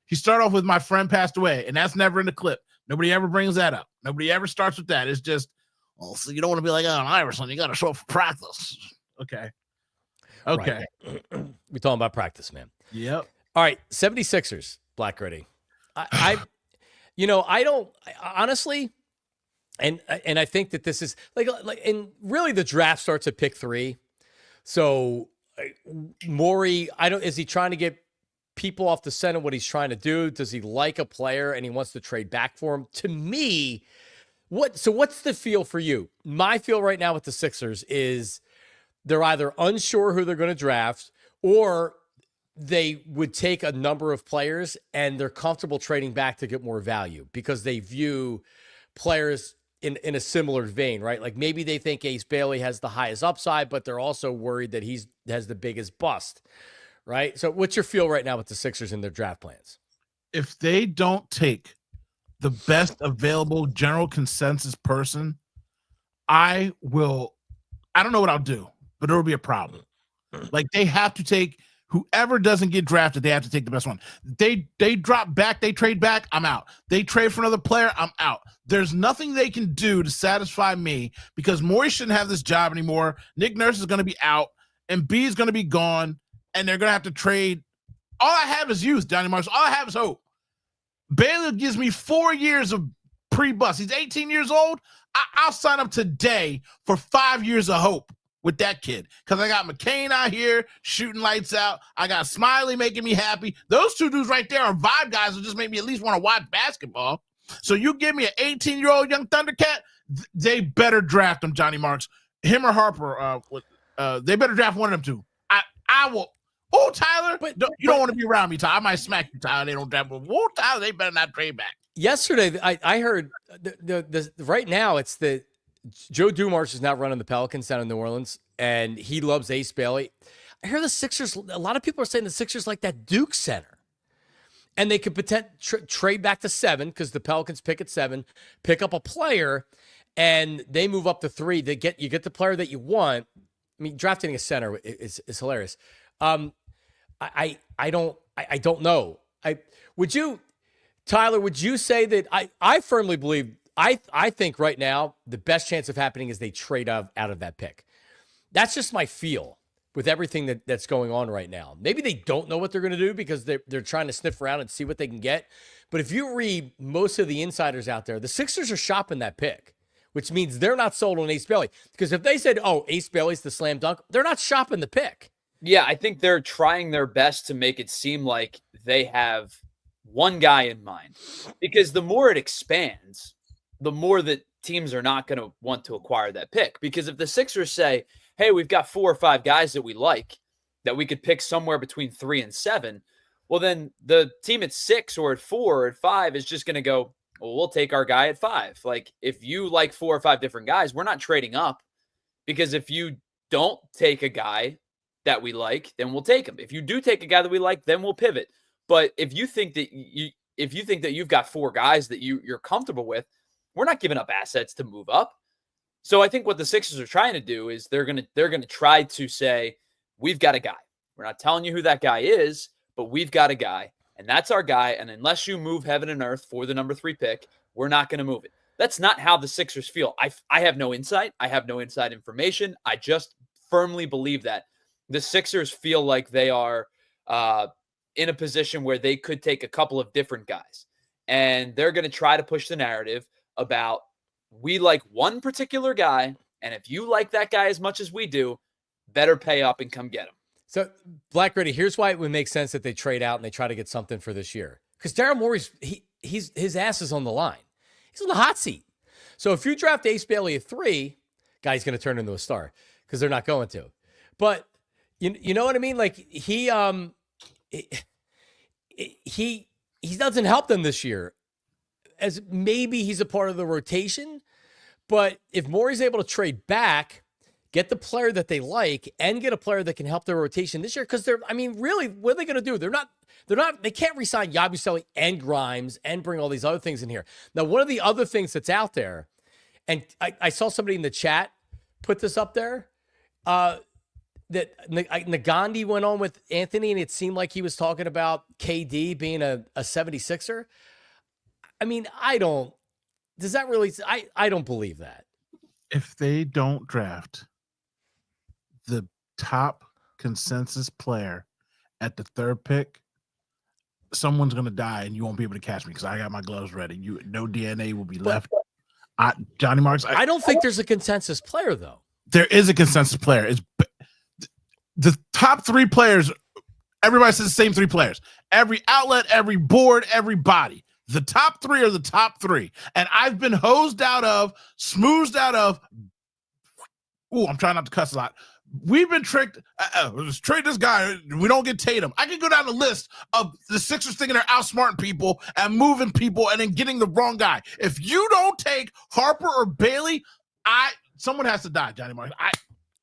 B: He started off with my friend passed away, and that's never in the clip. Nobody ever brings that up. Nobody ever starts with that. It's just, so you don't want to be like, Iverson, you got to show up for practice. Okay.
A: Right. We're talking about practice, man.
B: Yep.
A: All right, 76ers, Black Ready. I don't honestly, and I think that this is like, and really the draft starts at pick 3. So Morey, is he trying to get people off the center what he's trying to do? Does he like a player and he wants to trade back for him? To me, what's the feel for you? My feel right now with the Sixers is they're either unsure who they're going to draft or they would take a number of players and they're comfortable trading back to get more value because they view players in a similar vein, right? Like maybe they think Ace Bailey has the highest upside, but they're also worried that he has the biggest bust, right? So what's your feel right now with the Sixers and their draft plans?
B: If they don't take the best available general consensus person, I don't know what I'll do, but it'll be a problem. Like, they have to take whoever doesn't get drafted, they have to take the best one. They drop back, they trade back, I'm out. They trade for another player, I'm out. There's nothing they can do to satisfy me because Morey shouldn't have this job anymore. Nick Nurse is going to be out, and B is going to be gone, and they're going to have to trade. All I have is youth, Johnny Marsh. All I have is hope. Baylor gives me 4 years of pre-bust. He's 18 years old. I'll sign up today for 5 years of hope with that kid because I got McCain out here shooting lights out. I got Smiley making me happy. Those two dudes right there are vibe guys that just make me at least want to watch basketball. So you give me an 18-year-old young Thundercat, they better draft him, Johnny Marks. Him or Harper, they better draft one of them two. I will. Oh, Tyler, you don't want to be around me, Tyler. I might smack you, Tyler. They don't draft him. Whoa, Tyler, they better not trade back.
A: Yesterday, I heard the right now it's the Joe Dumars is now running the Pelicans down in New Orleans, and he loves Ace Bailey. I hear the Sixers, a lot of people are saying the Sixers like that Duke center. And they could trade back to 7 because the Pelicans pick at 7, pick up a player, and they move up to 3. You get the player that you want. I mean, drafting a center is hilarious. I don't know. Tyler, would you say that I firmly believe I think right now the best chance of happening is they trade out of that pick. That's just my feel with everything that's going on right now. Maybe they don't know what they're going to do because they're trying to sniff around and see what they can get. But if you read most of the insiders out there, the Sixers are shopping that pick, which means they're not sold on Ace Bailey. Because if they said, oh, Ace Bailey's the slam dunk, they're not shopping the pick.
C: Yeah, I think they're trying their best to make it seem like they have one guy in mind. Because the more it expands, the more that teams are not going to want to acquire that pick. Because if the Sixers say, hey, we've got 4 or 5 guys that we like, that we could pick somewhere between 3 and 7, well, then the team at 6 or at 4 or at 5 is just going to go, well, we'll take our guy at 5. Like, if you like 4 or 5 different guys, we're not trading up. Because if you don't take a guy that we like, then we'll take him. If you do take a guy that we like, then we'll pivot. But if you think that you've got 4 guys that you're comfortable with, we're not giving up assets to move up. So I think what the Sixers are trying to do is they're gonna try to say, we've got a guy. We're not telling you who that guy is, but we've got a guy, and that's our guy. And unless you move heaven and earth for the number 3 pick, we're not going to move it. That's not how the Sixers feel. I have no insight. I have no inside information. I just firmly believe that the Sixers feel like they are in a position where they could take a couple of different guys, and they're going to try to push the narrative about, we like one particular guy, and if you like that guy as much as we do, better pay up and come get him.
A: So, Black Gritty, here's why it would make sense that they trade out and they try to get something for this year. Because Daryl Morey's his ass is on the line. He's on the hot seat. So if you draft Ace Bailey at 3, guy's going to turn into a star because they're not going to. But you know what I mean? Like he doesn't help them this year. As maybe he's a part of the rotation, but if Morey's able to trade back, get the player that they like, and get a player that can help their rotation this year, because really, what are they going to do? They can't re-sign Yabusele and Grimes and bring all these other things in here. Now, one of the other things that's out there, and I saw somebody in the chat put this up there, that Nagandi went on with Anthony, and it seemed like he was talking about KD being a 76er. I mean, I don't believe that.
B: If they don't draft the top consensus player at the 3rd pick, someone's going to die and you won't be able to catch me because I got my gloves ready. No DNA will be left. Johnny Marks.
A: I don't think there's a consensus player, though.
B: There is a consensus player. It's the top 3 players. Everybody says the same 3 players. Every outlet, every board, everybody. The top 3 are the top 3. And I've been hosed out of, smoothed out of. Ooh, I'm trying not to cuss a lot. We've been tricked. Let's trade this guy. We don't get Tatum. I can go down the list of the Sixers thinking they're outsmarting people and moving people and then getting the wrong guy. If you don't take Harper or Bailey, someone has to die, Johnny Marks.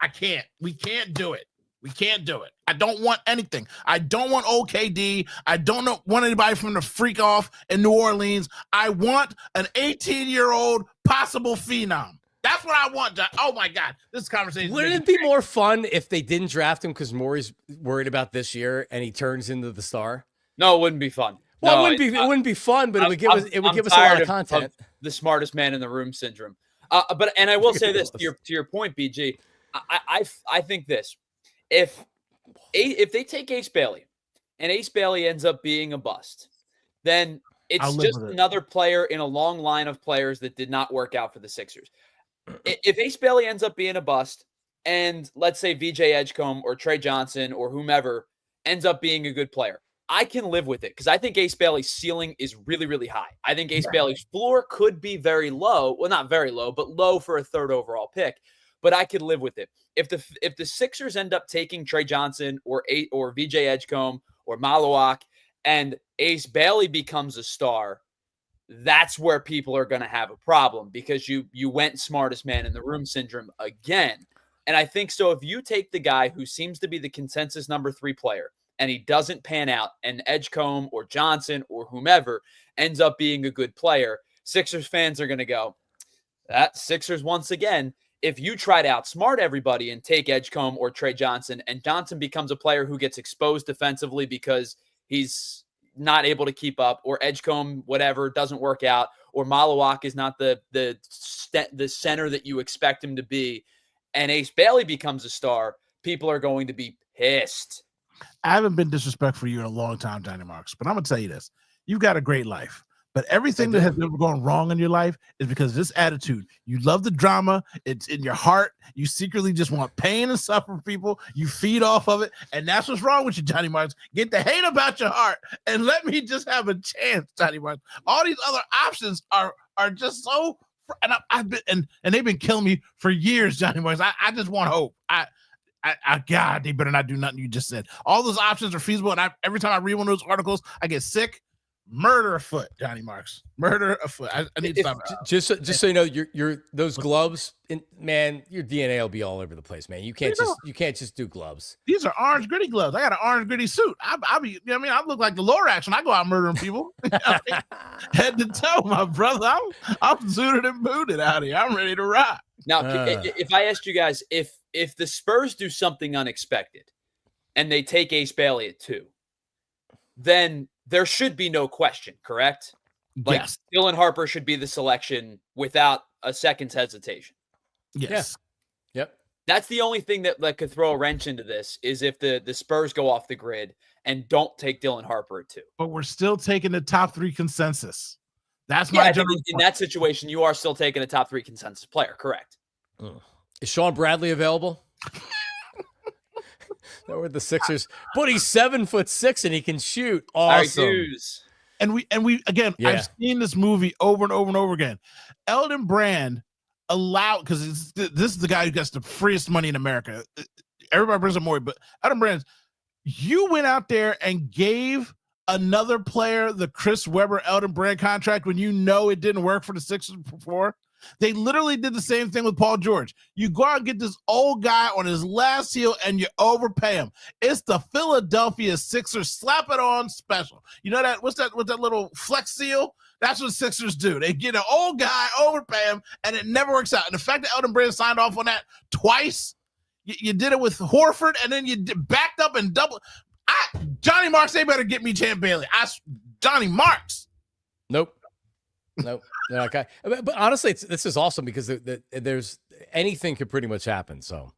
B: I can't. We can't do it. We can't do it. I don't want anything. I don't want OKD. I don't want anybody from the freak off in New Orleans. I want an 18-year-old possible phenom. That's what I want, John. Oh, my God. This conversation.
A: Wouldn't it be more fun if they didn't draft him because Maury's worried about this year and he turns into the star?
C: No, it wouldn't be fun.
A: Well, it wouldn't be fun, but it would give us a lot of content.
C: Of the smartest man in the room syndrome. But I will say this to your point, BG. I think this: if they take Ace Bailey and Ace Bailey ends up being a bust, then it's just another player in a long line of players that did not work out for the Sixers. If Ace Bailey ends up being a bust, and let's say VJ Edgecombe or Trey Johnson or whomever ends up being a good player, I can live with it because I think Ace Bailey's ceiling is really, really high. I think Ace Bailey's floor could be very low. Well, not very low, but low for a third overall pick. But I could live with it. If the Sixers end up taking Trey Johnson or VJ Edgecombe or Malawak and Ace Bailey becomes a star, that's where people are going to have a problem because you went smartest man in the room syndrome again. And I think so if you take the guy who seems to be the consensus number 3 player and he doesn't pan out and Edgecombe or Johnson or whomever ends up being a good player, Sixers fans are going to go, that Sixers once again. If you try to outsmart everybody and take Edgecombe or Trey Johnson and Johnson becomes a player who gets exposed defensively because he's not able to keep up, or Edgecombe, whatever, doesn't work out, or Malawak is not the center that you expect him to be, and Ace Bailey becomes a star, people are going to be pissed.
B: I haven't been disrespectful for you in a long time, Johnny Marks, but I'm going to tell you this. You've got a great life. But everything that has ever gone wrong in your life is because of this attitude. You love the drama. It's in your heart. You secretly just want pain and suffering people. You feed off of it. And that's what's wrong with you, Johnny Marks. Get the hate about your heart and let me just have a chance, Johnny Marks. All these other options are just so – and I've been and they've been killing me for years, Johnny Marks. I just want hope. God, they better not do nothing you just said. All those options are feasible. And every time I read one of those articles, I get sick. Murder afoot, Johnny Marks. Murder afoot. I need to stop.
A: Just so you know, your those gloves, man, your DNA will be all over the place, man. You can't just do gloves.
B: These are orange gritty gloves. I got an orange gritty suit. I look like the Lorax when I go out murdering people. Head to toe, my brother. I'm suited and booted out here. I'm ready to rock.
C: Now, if I asked you guys if the Spurs do something unexpected and they take Ace Bailey at 2, then there should be no question, correct? Like,
B: yes.
C: Dylan Harper should be the selection without a second's hesitation.
B: Yes.
A: Yeah. Yep.
C: That's the only thing that could throw a wrench into this is if the Spurs go off the grid and don't take Dylan Harper at 2.
B: But we're still taking the top 3 consensus. That's my general
C: in that situation, you are still taking a top 3 consensus player, correct?
A: Is Sean Bradley available? That were the Sixers, but he's 7'6" and he can shoot. Awesome.
B: And we again, I've seen this movie over and over and over again. Eldon Brand allowed, because this is the guy who gets the freest money in America. Everybody brings up Maury, but Eldon Brand, you went out there and gave another player the Chris Webber Eldon Brand contract when you know it didn't work for the Sixers before. They literally did the same thing with Paul George. You go out and get this old guy on his last heel and you overpay him. It's the Philadelphia Sixers slap it on special. You know that? What's that little flex seal? That's what Sixers do. They get an old guy, overpay him, and it never works out. And the fact that Eldon Brand signed off on that twice, you did it with Horford, and then you backed up and double. Johnny Marks, they better get me Champ Bailey. Johnny Marks.
A: Nope. Okay. But honestly, this is awesome because there's anything could pretty much happen. So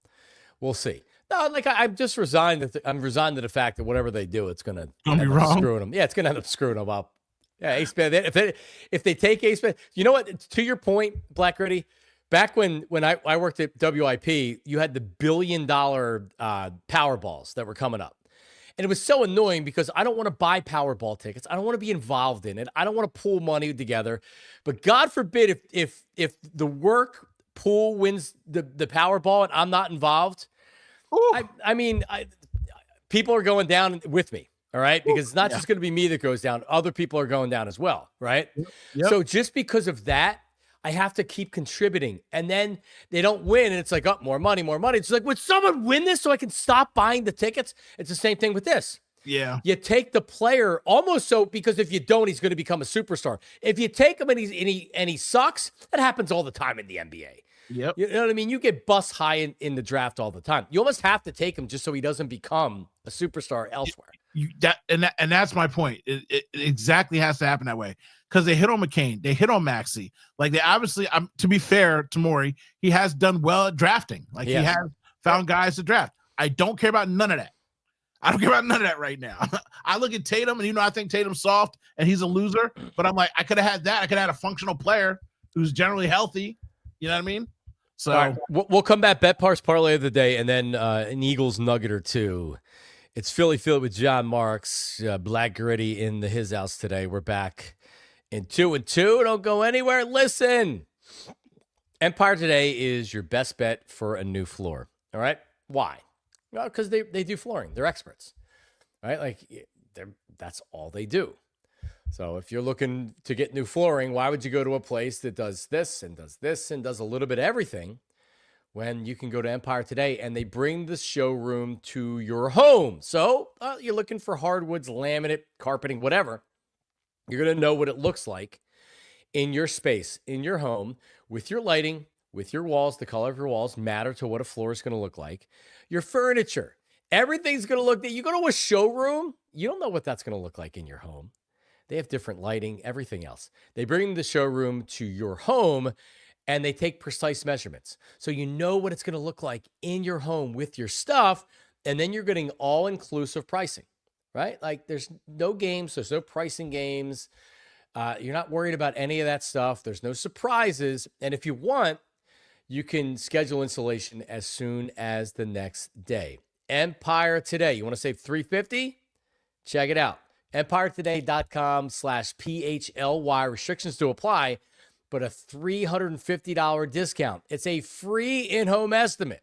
A: we'll see. No, I'm just resigned. I'm resigned to the fact that whatever they do, it's gonna
B: be wrong.
A: Screwing them. Yeah, it's gonna end up screwing them up. Yeah, Ace Bailey. If they take Ace Bailey, you know what? To your point, Black Ready. Back when I worked at WIP, you had the $1 billion Powerballs that were coming up. And it was so annoying because I don't want to buy Powerball tickets. I don't want to be involved in it. I don't want to pool money together. But God forbid if the work pool wins the Powerball and I'm not involved, people are going down with me. All right. Because it's not just going to be me that goes down. Other people are going down as well. Right. Yep. So just because of that, I have to keep contributing. And then they don't win. And it's like, oh, more money, more money. It's like, would someone win this so I can stop buying the tickets? It's the same thing with this.
B: Yeah.
A: You take the player almost so, because if you don't, he's going to become a superstar. If you take him and he sucks, that happens all the time in the NBA.
B: Yep.
A: You know what I mean? You get bust high in the draft all the time. You almost have to take him just so he doesn't become a superstar elsewhere.
B: And that's my point. It exactly has to happen that way, because they hit on McCain, they hit on Maxey. Like, they obviously, to be fair to Maury, he has done well at drafting. Like, he has found guys to draft. I don't care about none of that. I don't care about none of that right now. I look at Tatum, and I think Tatum's soft and he's a loser, but I'm like, I could have had that. I could have had a functional player who's generally healthy. You know what I mean? So
A: all right, we'll come back. BetParx Parley of the day, and then an Eagles nugget or two. It's Philly Phil with John Marks, Black Gritty in his house today. We're back in 2 and 2. Don't go anywhere. Listen, Empire Today is your best bet for a new floor. All right, why? Well, because they do flooring. They're experts, right? Like, that's all they do. So if you're looking to get new flooring, why would you go to a place that does this and does a little bit of everything when you can go to Empire Today and they bring the showroom to your home? So you're looking for hardwoods, laminate, carpeting, whatever. You're going to know what it looks like in your space, in your home, with your lighting, with your walls. The color of your walls matter to what a floor is going to look like. Your furniture, everything's going to look. You go to a showroom, you don't know what that's going to look like in your home. They have different lighting, everything else. They bring the showroom to your home and they take precise measurements. So you know what it's going to look like in your home with your stuff. And then you're getting all-inclusive pricing, right? Like, there's no games. There's no pricing games. You're not worried about any of that stuff. There's no surprises. And if you want, you can schedule installation as soon as the next day. Empire Today. You want to save $350? Check it out. EmpireToday.com/PHLY. Restrictions to apply, but a $350 discount. It's a free in-home estimate.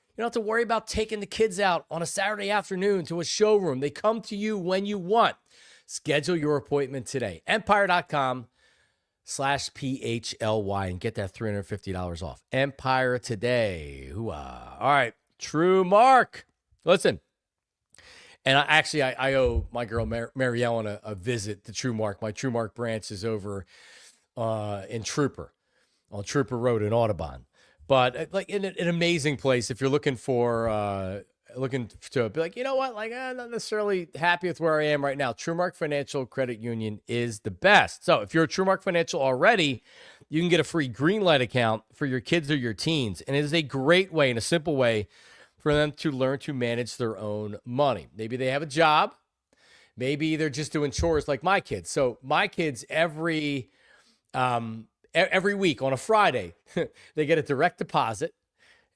A: You don't have to worry about taking the kids out on a Saturday afternoon to a showroom. They come to you when you want. Schedule your appointment today. Empire.com/PHLY and get that $350 off. Empire Today. Hoo-ah. All right. True Mark. Listen. And I owe my girl Mary Ellen a visit to True Mark. My True Mark branch is over in Trooper, on Trooper Road in Audubon. But like an amazing place if you're looking to be like, you know what, like, I'm not necessarily happy with where I am right now. True Mark Financial Credit Union is the best. So if you're a True Mark Financial already, you can get a free Greenlight account for your kids or your teens. And it is a great way and a simple way for them to learn to manage their own money. Maybe they have a job. Maybe they're just doing chores like my kids. So my kids every week on a Friday, they get a direct deposit.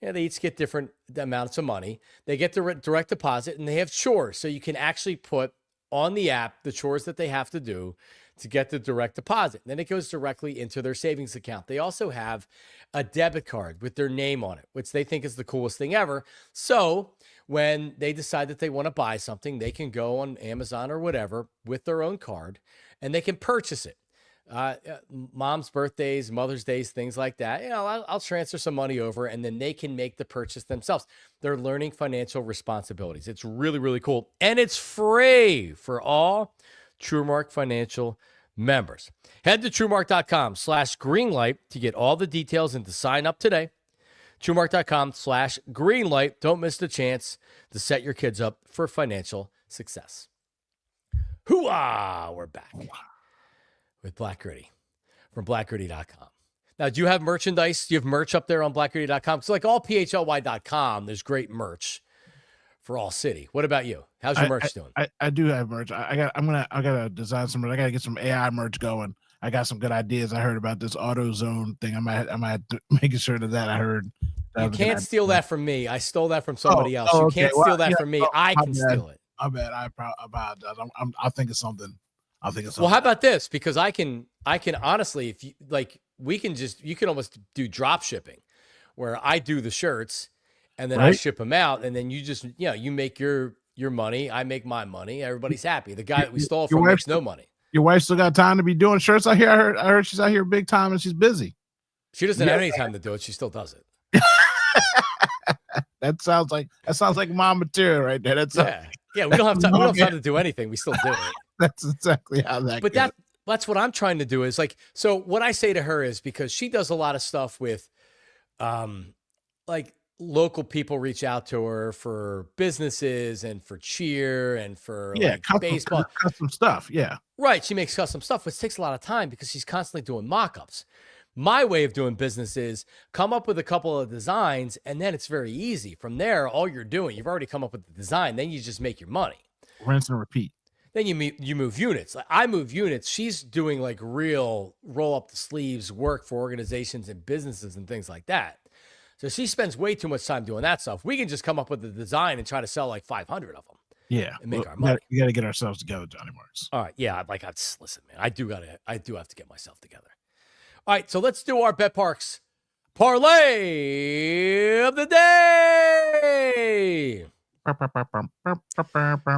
A: Yeah, they each get different amounts of money. They get the direct deposit and they have chores. So you can actually put on the app the chores that they have to do to get the direct deposit. And then it goes directly into their savings account. They also have a debit card with their name on it, which they think is the coolest thing ever. So when they decide that they want to buy something, they can go on Amazon or whatever with their own card and they can purchase it. Mom's birthdays, Mother's Days, things like that. You know, I'll transfer some money over and then they can make the purchase themselves. They're learning financial responsibilities. It's really, really cool. And it's free for all TrueMark Financial members. Head to TrueMark.com/greenlight to get all the details and to sign up today. TrueMark.com/greenlight. Don't miss the chance to set your kids up for financial success. Hoo-ah! We're back with Black Gritty from BlackGritty.com. Now, do you have merchandise? Do you have merch up there on BlackGritty.com? It's like all PHLY.com. There's great merch for ALLCITY. What about you? How's your merch doing?
B: I do have merch. I gotta design some. I gotta get some AI merch going. I got some good ideas. I heard about this AutoZone thing. I might making sure that I heard.
A: You can't steal that from me. I stole that from somebody else. You can't steal that from me. I can steal it.
B: I bet. I think it's something.
A: Well, how about this? Because I can honestly, if you like, you can almost do drop shipping, where I do the shirts, and then I ship them out, and then you just you make your money, I make my money, everybody's happy. The guy that we stole from makes no money.
B: Your wife still got time to be doing shirts out here? I heard she's out here big time and she's busy.
A: She doesn't have any time to do it. She still does it.
B: That sounds like mom material right there.
A: Yeah. We don't have time. We don't have time to do anything. We still do it.
B: That's exactly how that.
A: But
B: goes.
A: that's what I'm trying to do is like. So what I say to her is because she does a lot of stuff with, like local people reach out to her for businesses and for cheer and for baseball,
B: custom stuff. Yeah,
A: right. She makes custom stuff, which takes a lot of time because she's constantly doing mock-ups. My way of doing business is come up with a couple of designs, and then it's very easy. From there, all you're doing, you've already come up with the design. Then you just make your money.
B: Rinse and repeat.
A: Then you move units. Like I move units. She's doing like real roll up the sleeves work for organizations and businesses and things like that. So she spends way too much time doing that stuff. We can just come up with a design and try to sell like 500 of them.
B: Yeah,
A: and make our money.
B: We got to get ourselves together, Johnny Marks.
A: All right, yeah. Like listen, man. I do have to get myself together. All right, so let's do our BetParx Parlay of the day.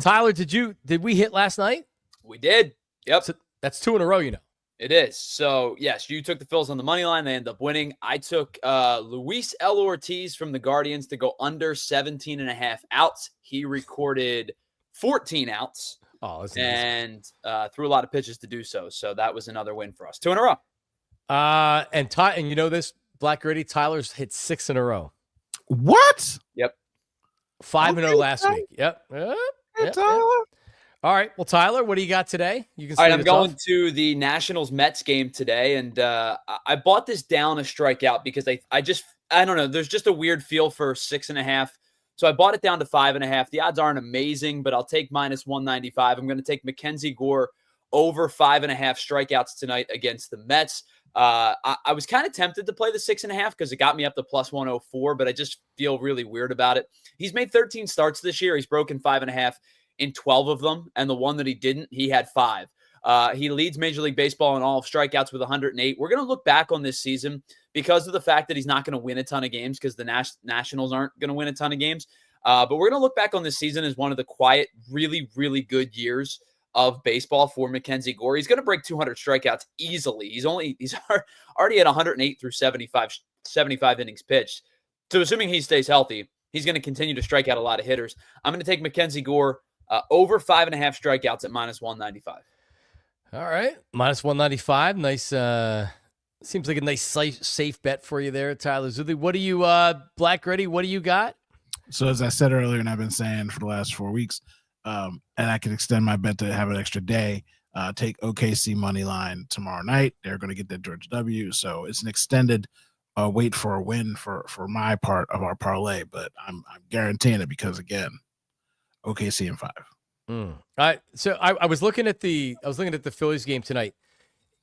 A: Tyler, did we hit last night?
C: We did. Yep.
A: So that's 2 in a row, you know.
C: It is. So, yes, you took the Phils on the money line. They end up winning. I took Luis L. Ortiz from the Guardians to go under 17.5 outs. He recorded 14 outs and threw a lot of pitches to do so. So that was another win for us. 2 in a row.
A: And you know this, Black Gritty, Tyler's hit 6 in a row.
B: What?
C: Yep.
A: 5-0 last week. Yep.
B: Tyler.
A: All right. Well, Tyler, what do you got today? You can.
C: All right, I'm going to the Nationals Mets game today, and I bought this down a strikeout because I don't know. There's just a weird feel for 6.5, so I bought it down to 5.5. The odds aren't amazing, but I'll take -195. I'm going to take Mackenzie Gore over 5.5 strikeouts tonight against the Mets. I was kind of tempted to play the 6.5 because it got me up to +104, but I just feel really weird about it. He's made 13 starts this year. He's broken 5.5 in 12 of them, and the one that he didn't, he had 5. He leads Major League Baseball in all of strikeouts with 108. We're going to look back on this season because of the fact that he's not going to win a ton of games because the Nationals aren't going to win a ton of games. But we're going to look back on this season as one of the quiet, really, really good years of baseball for Mackenzie Gore. He's going to break 200 strikeouts easily. He's already at 108 through 75 innings pitched. So assuming he stays healthy, he's going to continue to strike out a lot of hitters. I'm going to take Mackenzie Gore over 5.5 strikeouts at -195.
A: All right. -195. Nice. Seems like a nice safe bet for you there, Tyler Zuli. What do you, Black Gritty, what do you got?
B: So as I said earlier, and I've been saying for the last 4 weeks, and I can extend my bet to have an extra day, take OKC money line tomorrow night. They're going to get that Georgia W. So it's an extended wait for a win for my part of our parlay, but I'm guaranteeing it because, again, OKC in 5.
A: All right. So I was looking at the Phillies game tonight.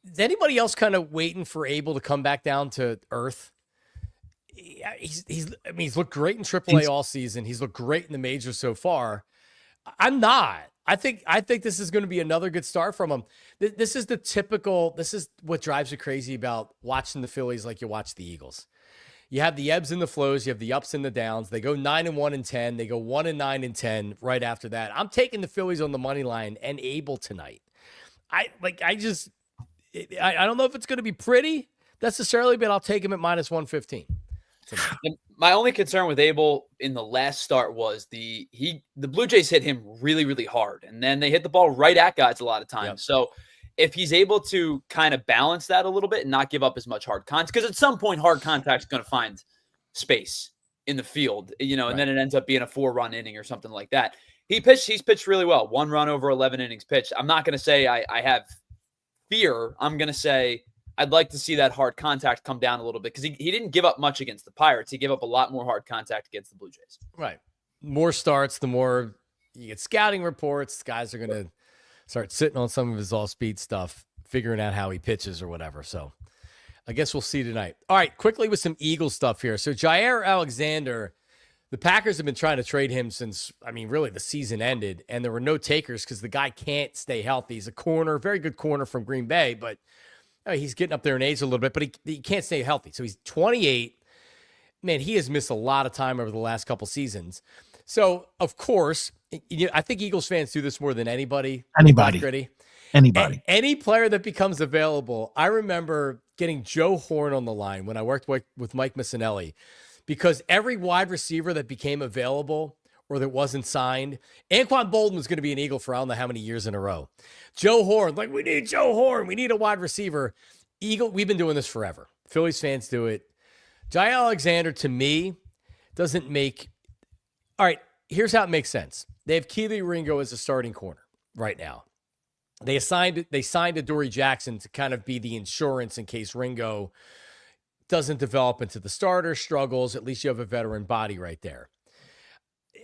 A: Is anybody else kind of waiting for Abel to come back down to earth? Yeah, he's looked great in AAA all season. He's looked great in the majors so far. I'm not. I think this is going to be another good start from him. This is what drives you crazy about watching the Phillies like you watch the Eagles. You have the ebbs and the flows. You have the ups and the downs. They go 9-1 and 10. They go 1-9 and 10 right after that. I'm taking the Phillies on the money line and Abel tonight. I don't know if it's going to be pretty necessarily, but I'll take him at -115.
C: My only concern with Abel in the last start was the Blue Jays hit him really, really hard, and then they hit the ball right at guys a lot of times. Yep. So if he's able to kind of balance that a little bit and not give up as much hard contact, because at some point hard contact is going to find space in the field, and right. Then it ends up being a 4-run inning or something like that. He's pitched really well. 1 run over 11 innings pitched. I'm not going to say I have fear. I'm going to say I'd like to see that hard contact come down a little bit because he didn't give up much against the Pirates. He gave up a lot more hard contact against the Blue Jays.
A: Right. More starts, the more you get scouting reports. Guys are going to start sitting on some of his all-speed stuff, figuring out how he pitches or whatever. So I guess we'll see tonight. All right, quickly with some Eagles stuff here. So Jaire Alexander, the Packers have been trying to trade him since, really the season ended, and there were no takers because the guy can't stay healthy. He's a corner, very good corner from Green Bay, but he's getting up there in age a little bit, but he can't stay healthy. So he's 28. Man, he has missed a lot of time over the last couple seasons. So, of course, I think Eagles fans do this more than anybody.
B: Anybody.
A: Any player that becomes available. I remember getting Joe Horn on the line when I worked with Mike Missinelli, because every wide receiver that became available or that wasn't signed, Anquan Bolden was going to be an Eagle for I don't know how many years in a row. Joe Horn, like, we need Joe Horn. We need a wide receiver. Eagle, we've been doing this forever. Phillies fans do it. Jaire Alexander, to me, doesn't make... All right, here's how it makes sense. They have Keely Ringo as a starting corner right now. They signed Adoree Jackson to kind of be the insurance in case Ringo doesn't develop into the starter, struggles. At least you have a veteran body right there.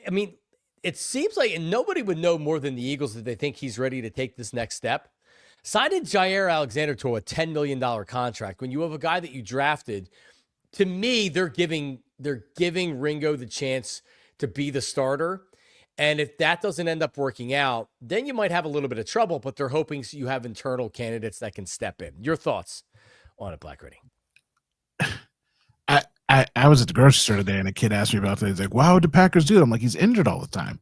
A: I mean, it seems like, and nobody would know more than the Eagles that they think he's ready to take this next step. Signed Jaire Alexander to a $10 million contract. When you have a guy that you drafted, to me, they're giving Ringo the chance to be the starter. And if that doesn't end up working out, then you might have a little bit of trouble, but they're hoping you have internal candidates that can step in. Your thoughts on it, Black Ready?
B: I was at the grocery store today, and a kid asked me about that. He's like, why would the Packers do it? I'm like, he's injured all the time.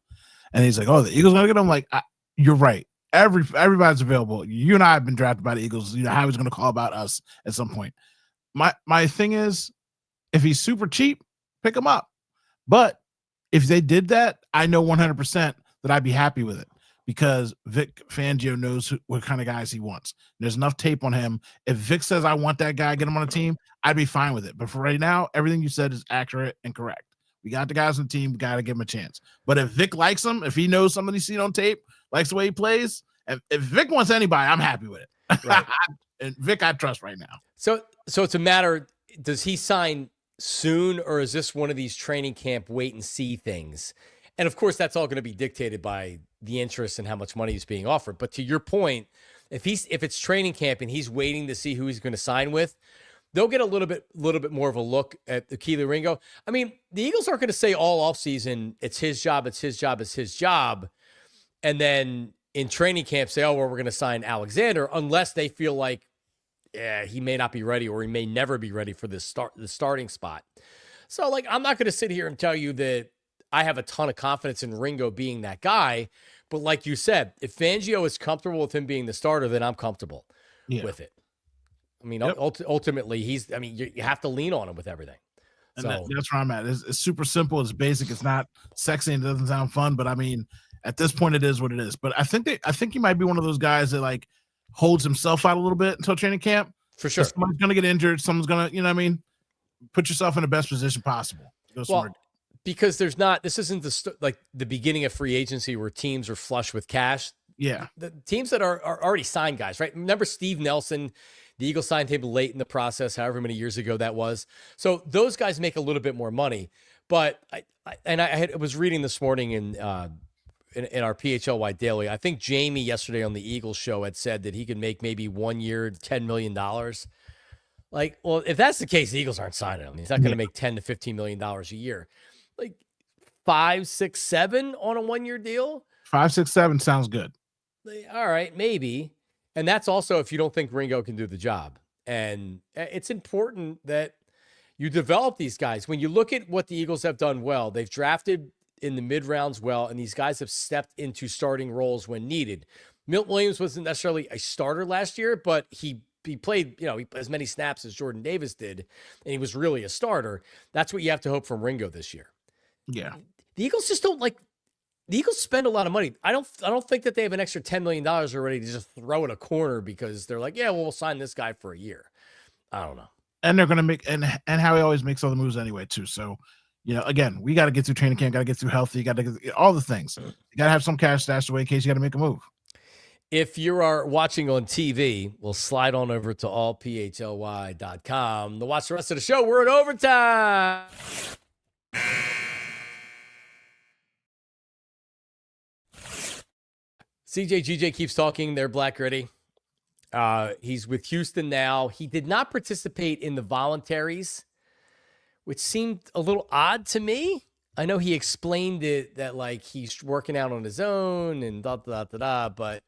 B: And he's like, oh, the Eagles going to get him? I'm like, you're right. Everybody's available. You and I have been drafted by the Eagles. You know, how he's going to call about us at some point. My thing is, if he's super cheap, pick him up. But if they did that, I know 100% that I'd be happy with it, because Vic Fangio knows what kind of guys he wants. There's enough tape on him. If Vic says, I want that guy, get him on a team, I'd be fine with it. But for right now, everything you said is accurate and correct. We got the guys on the team. We got to give him a chance. But if Vic likes him, if he knows somebody seen on tape, likes the way he plays, if Vic wants anybody, I'm happy with it. Right. And Vic, I trust right now.
A: So it's a matter, does he sign soon, or is this one of these training camp wait and see things? And of course, that's all going to be dictated by the interest and how much money is being offered. But to your point, if it's training camp and he's waiting to see who he's going to sign with, they'll get a little bit more of a look at the Keely Ringo. I mean, the Eagles aren't going to say all offseason, it's his job, it's his job, it's his job. And then in training camp say, oh, well, we're going to sign Alexander, unless they feel like, yeah, he may not be ready, or he may never be ready for the starting spot. So, like, I'm not going to sit here and tell you that I have a ton of confidence in Ringo being that guy. But like you said, if Fangio is comfortable with him being the starter, then I'm comfortable with it. I mean, ultimately, you have to lean on him with everything.
B: And that's where I'm at. It's super simple. It's basic. It's not sexy and it doesn't sound fun. But I mean, at this point, it is what it is. But I think he might be one of those guys that, like, holds himself out a little bit until training camp.
A: For sure.
B: Someone's going to get injured. Someone's going to, you know what I mean? Put yourself in the best position possible.
A: Because this isn't the beginning of free agency where teams are flush with cash.
B: Yeah.
A: The teams that are already signed guys, right? Remember Steve Nelson, the Eagles signed him late in the process, however many years ago that was. So those guys make a little bit more money. But I was reading this morning in our PHLY Daily. I think Jamie yesterday on the Eagles show had said that he could make maybe 1 year $10 million. Like, well, if that's the case, the Eagles aren't signing him. He's not going to make $10 to $15 million a year. Like 5, 6, 7 on a 1 year deal.
B: 5, 6, 7 sounds good.
A: All right, maybe. And that's also if you don't think Ringo can do the job. And it's important that you develop these guys. When you look at what the Eagles have done well, they've drafted in the mid rounds well, and these guys have stepped into starting roles when needed. Milt Williams wasn't necessarily a starter last year, but he played, as many snaps as Jordan Davis did, and he was really a starter. That's what you have to hope from Ringo this year.
B: Yeah.
A: The Eagles just don't the Eagles spend a lot of money. I don't think that they have an extra $10 million already to just throw in a corner because they're like, yeah, well, we'll sign this guy for a year. I don't know.
B: And they're going to make, and Howie always makes other moves anyway, too. So, again, we got to get through training camp, got to get through healthy, got to get all the things. You got to have some cash stashed away in case you got to make a move.
A: If you are watching on TV, we'll slide on over to allphly.com to watch the rest of the show. We're in overtime. CJGJ keeps talking. They're Black Ready. He's with Houston now. He did not participate in the voluntaries, which seemed a little odd to me. I know he explained it that he's working out on his own and but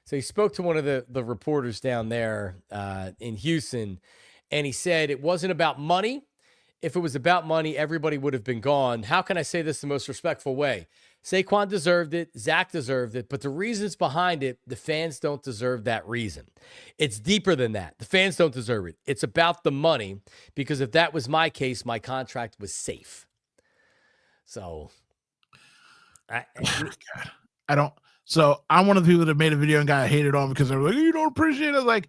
A: so he spoke to one of the reporters down there in Houston, and he said it wasn't about money. If it was about money, everybody would have been gone. How can I say this the most respectful way? Saquon deserved it. Zach deserved it. But the reasons behind it, the fans don't deserve that reason. It's deeper than that. The fans don't deserve it. It's about the money, because if that was my case, my contract was safe. So
B: I don't. So I'm one of the people that made a video and got hated on because they were like, you don't appreciate it. Like,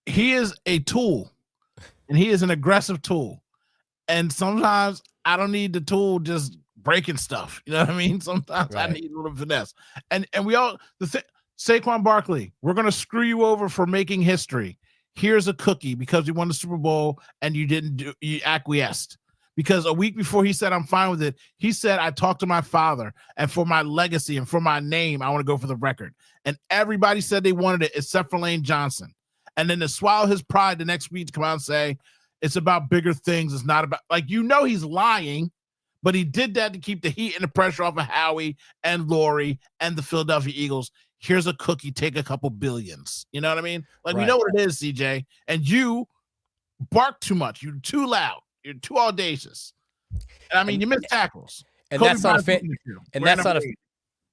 B: he is a tool, and he is an aggressive tool. And sometimes I don't need the tool just breaking stuff. You know what I mean? Sometimes I need a little finesse. And we all, Saquon Barkley, we're going to screw you over for making history. Here's a cookie because you won the Super Bowl and you acquiesced. Because a week before he said, I'm fine with it, he said, I talked to my father, and for my legacy and for my name, I want to go for the record. And everybody said they wanted it except for Lane Johnson. And then to swallow his pride the next week to come out and say, it's about bigger things. It's not about, like, he's lying, but he did that to keep the heat and the pressure off of Howie and Laurie and the Philadelphia Eagles. Here's a cookie, take a couple billions. You know what I mean? Like, we know what it is, CJ. And you bark too much. You're too loud. You're too audacious. And I mean, you miss tackles.
A: And that's not a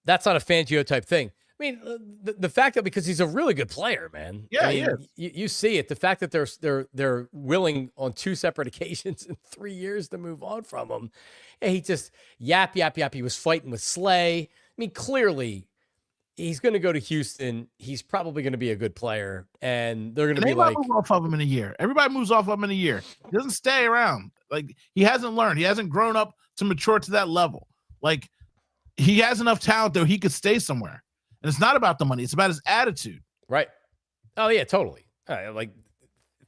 A: that's not a Fangio type thing. I mean, the fact that, because he's a really good player, man.
B: Yeah,
A: I mean, you see it. The fact that they're willing on 2 separate occasions in 3 years to move on from him. And he just yap. He was fighting with Slay. I mean, clearly he's going to go to Houston. He's probably going to be a good player, and they're going to be like,
B: move off of him in a year. Everybody moves off of him in a year. He doesn't stay around. Like, he hasn't learned. He hasn't grown up to mature to that level. Like, he has enough talent though he could stay somewhere. And it's not about the money. It's about his attitude.
A: Right. Oh yeah, totally. Like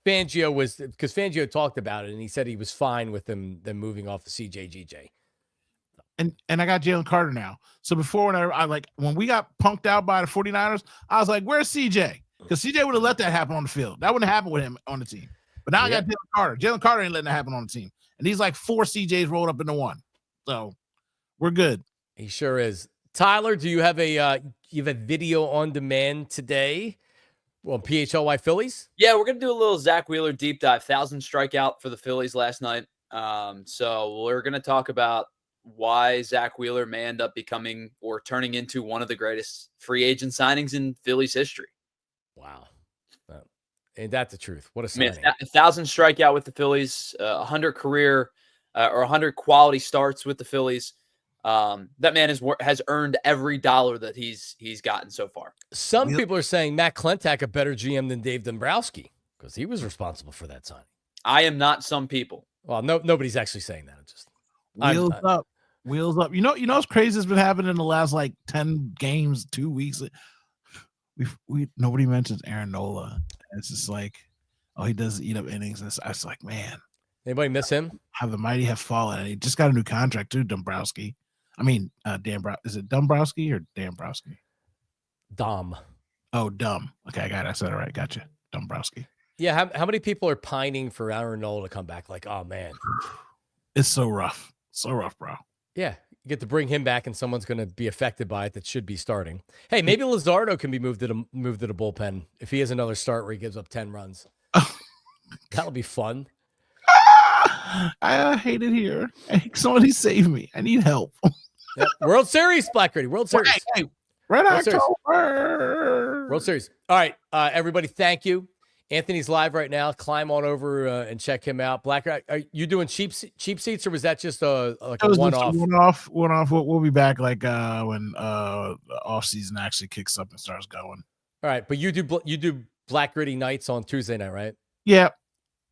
A: Fangio was, because Fangio talked about it and he said he was fine with them moving off of CJGJ.
B: And I got Jalen Carter now. So before, when we got punked out by the 49ers, I was like, where's CJ? Because CJ would have let that happen on the field. That wouldn't happen with him on the team. But now I got Jalen Carter. Jalen Carter ain't letting that happen on the team. And he's like 4 CJs rolled up into one. So we're good.
A: He sure is. Tyler, do you have a video on demand today on PHLY Phillies?
C: Yeah, we're gonna do a little Zack Wheeler deep dive. 1,000 strikeout for the Phillies last night. So we're gonna talk about why Zack Wheeler may end up becoming or turning into one of the greatest free agent signings in Phillies history.
A: Wow. Ain't that the truth? What a signing.
C: 1,000 strikeout with the Phillies, 100 career or 100 quality starts with the Phillies. That man has earned every dollar that he's gotten so far.
A: Some people are saying Matt Klentak a better GM than Dave Dombrowski because he was responsible for that signing.
C: I am not some people.
A: Well, nobody's actually saying that. It's just
B: Wheels up. You know what's crazy has been happening in the last 10 games, 2 weeks. Nobody mentions Aaron Nola. It's just like, oh, he does eat up innings. And I was like, man,
A: anybody miss him?
B: How the mighty have fallen. And he just got a new contract too, Dombrowski. I mean, is it Dombrowski or Dombrowski?
A: Dom.
B: Oh, Dumb. Okay, I got it. I said it right. Gotcha. Dombrowski.
A: Yeah, how many people are pining for Aaron Nola to come back? Like, oh man,
B: it's so rough. So rough, bro.
A: Yeah, you get to bring him back, and someone's going to be affected by it that should be starting. Hey, maybe Luzardo can be moved to the bullpen if he has another start where he gives up 10 runs. That'll be fun.
B: I hate it here. Somebody save me. I need help.
A: Yep. World Series, Black Ready. World Series.
B: Hey, Red October.
A: World Series. All right, everybody, thank you. Anthony's live right now. Climb on over and check him out. Black, are you doing cheap seats, or was that just a one-off?
B: One-off. We'll be back when the off season actually kicks up and starts going.
A: All right, but you do Black Gritty nights on Tuesday night, right?
B: Yeah.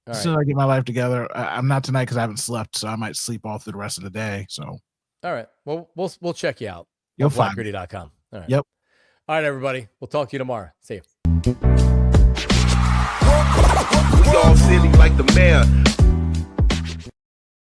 A: All
B: as soon as I get my life together, I'm not tonight because I haven't slept, so I might sleep all through the rest of the day. So,
A: all right. Well, we'll check you out.
B: You'll find
A: blackgritty.com. All right.
B: Yep.
A: All right, everybody. We'll talk to you tomorrow. See you.
D: We all silly like the mayor.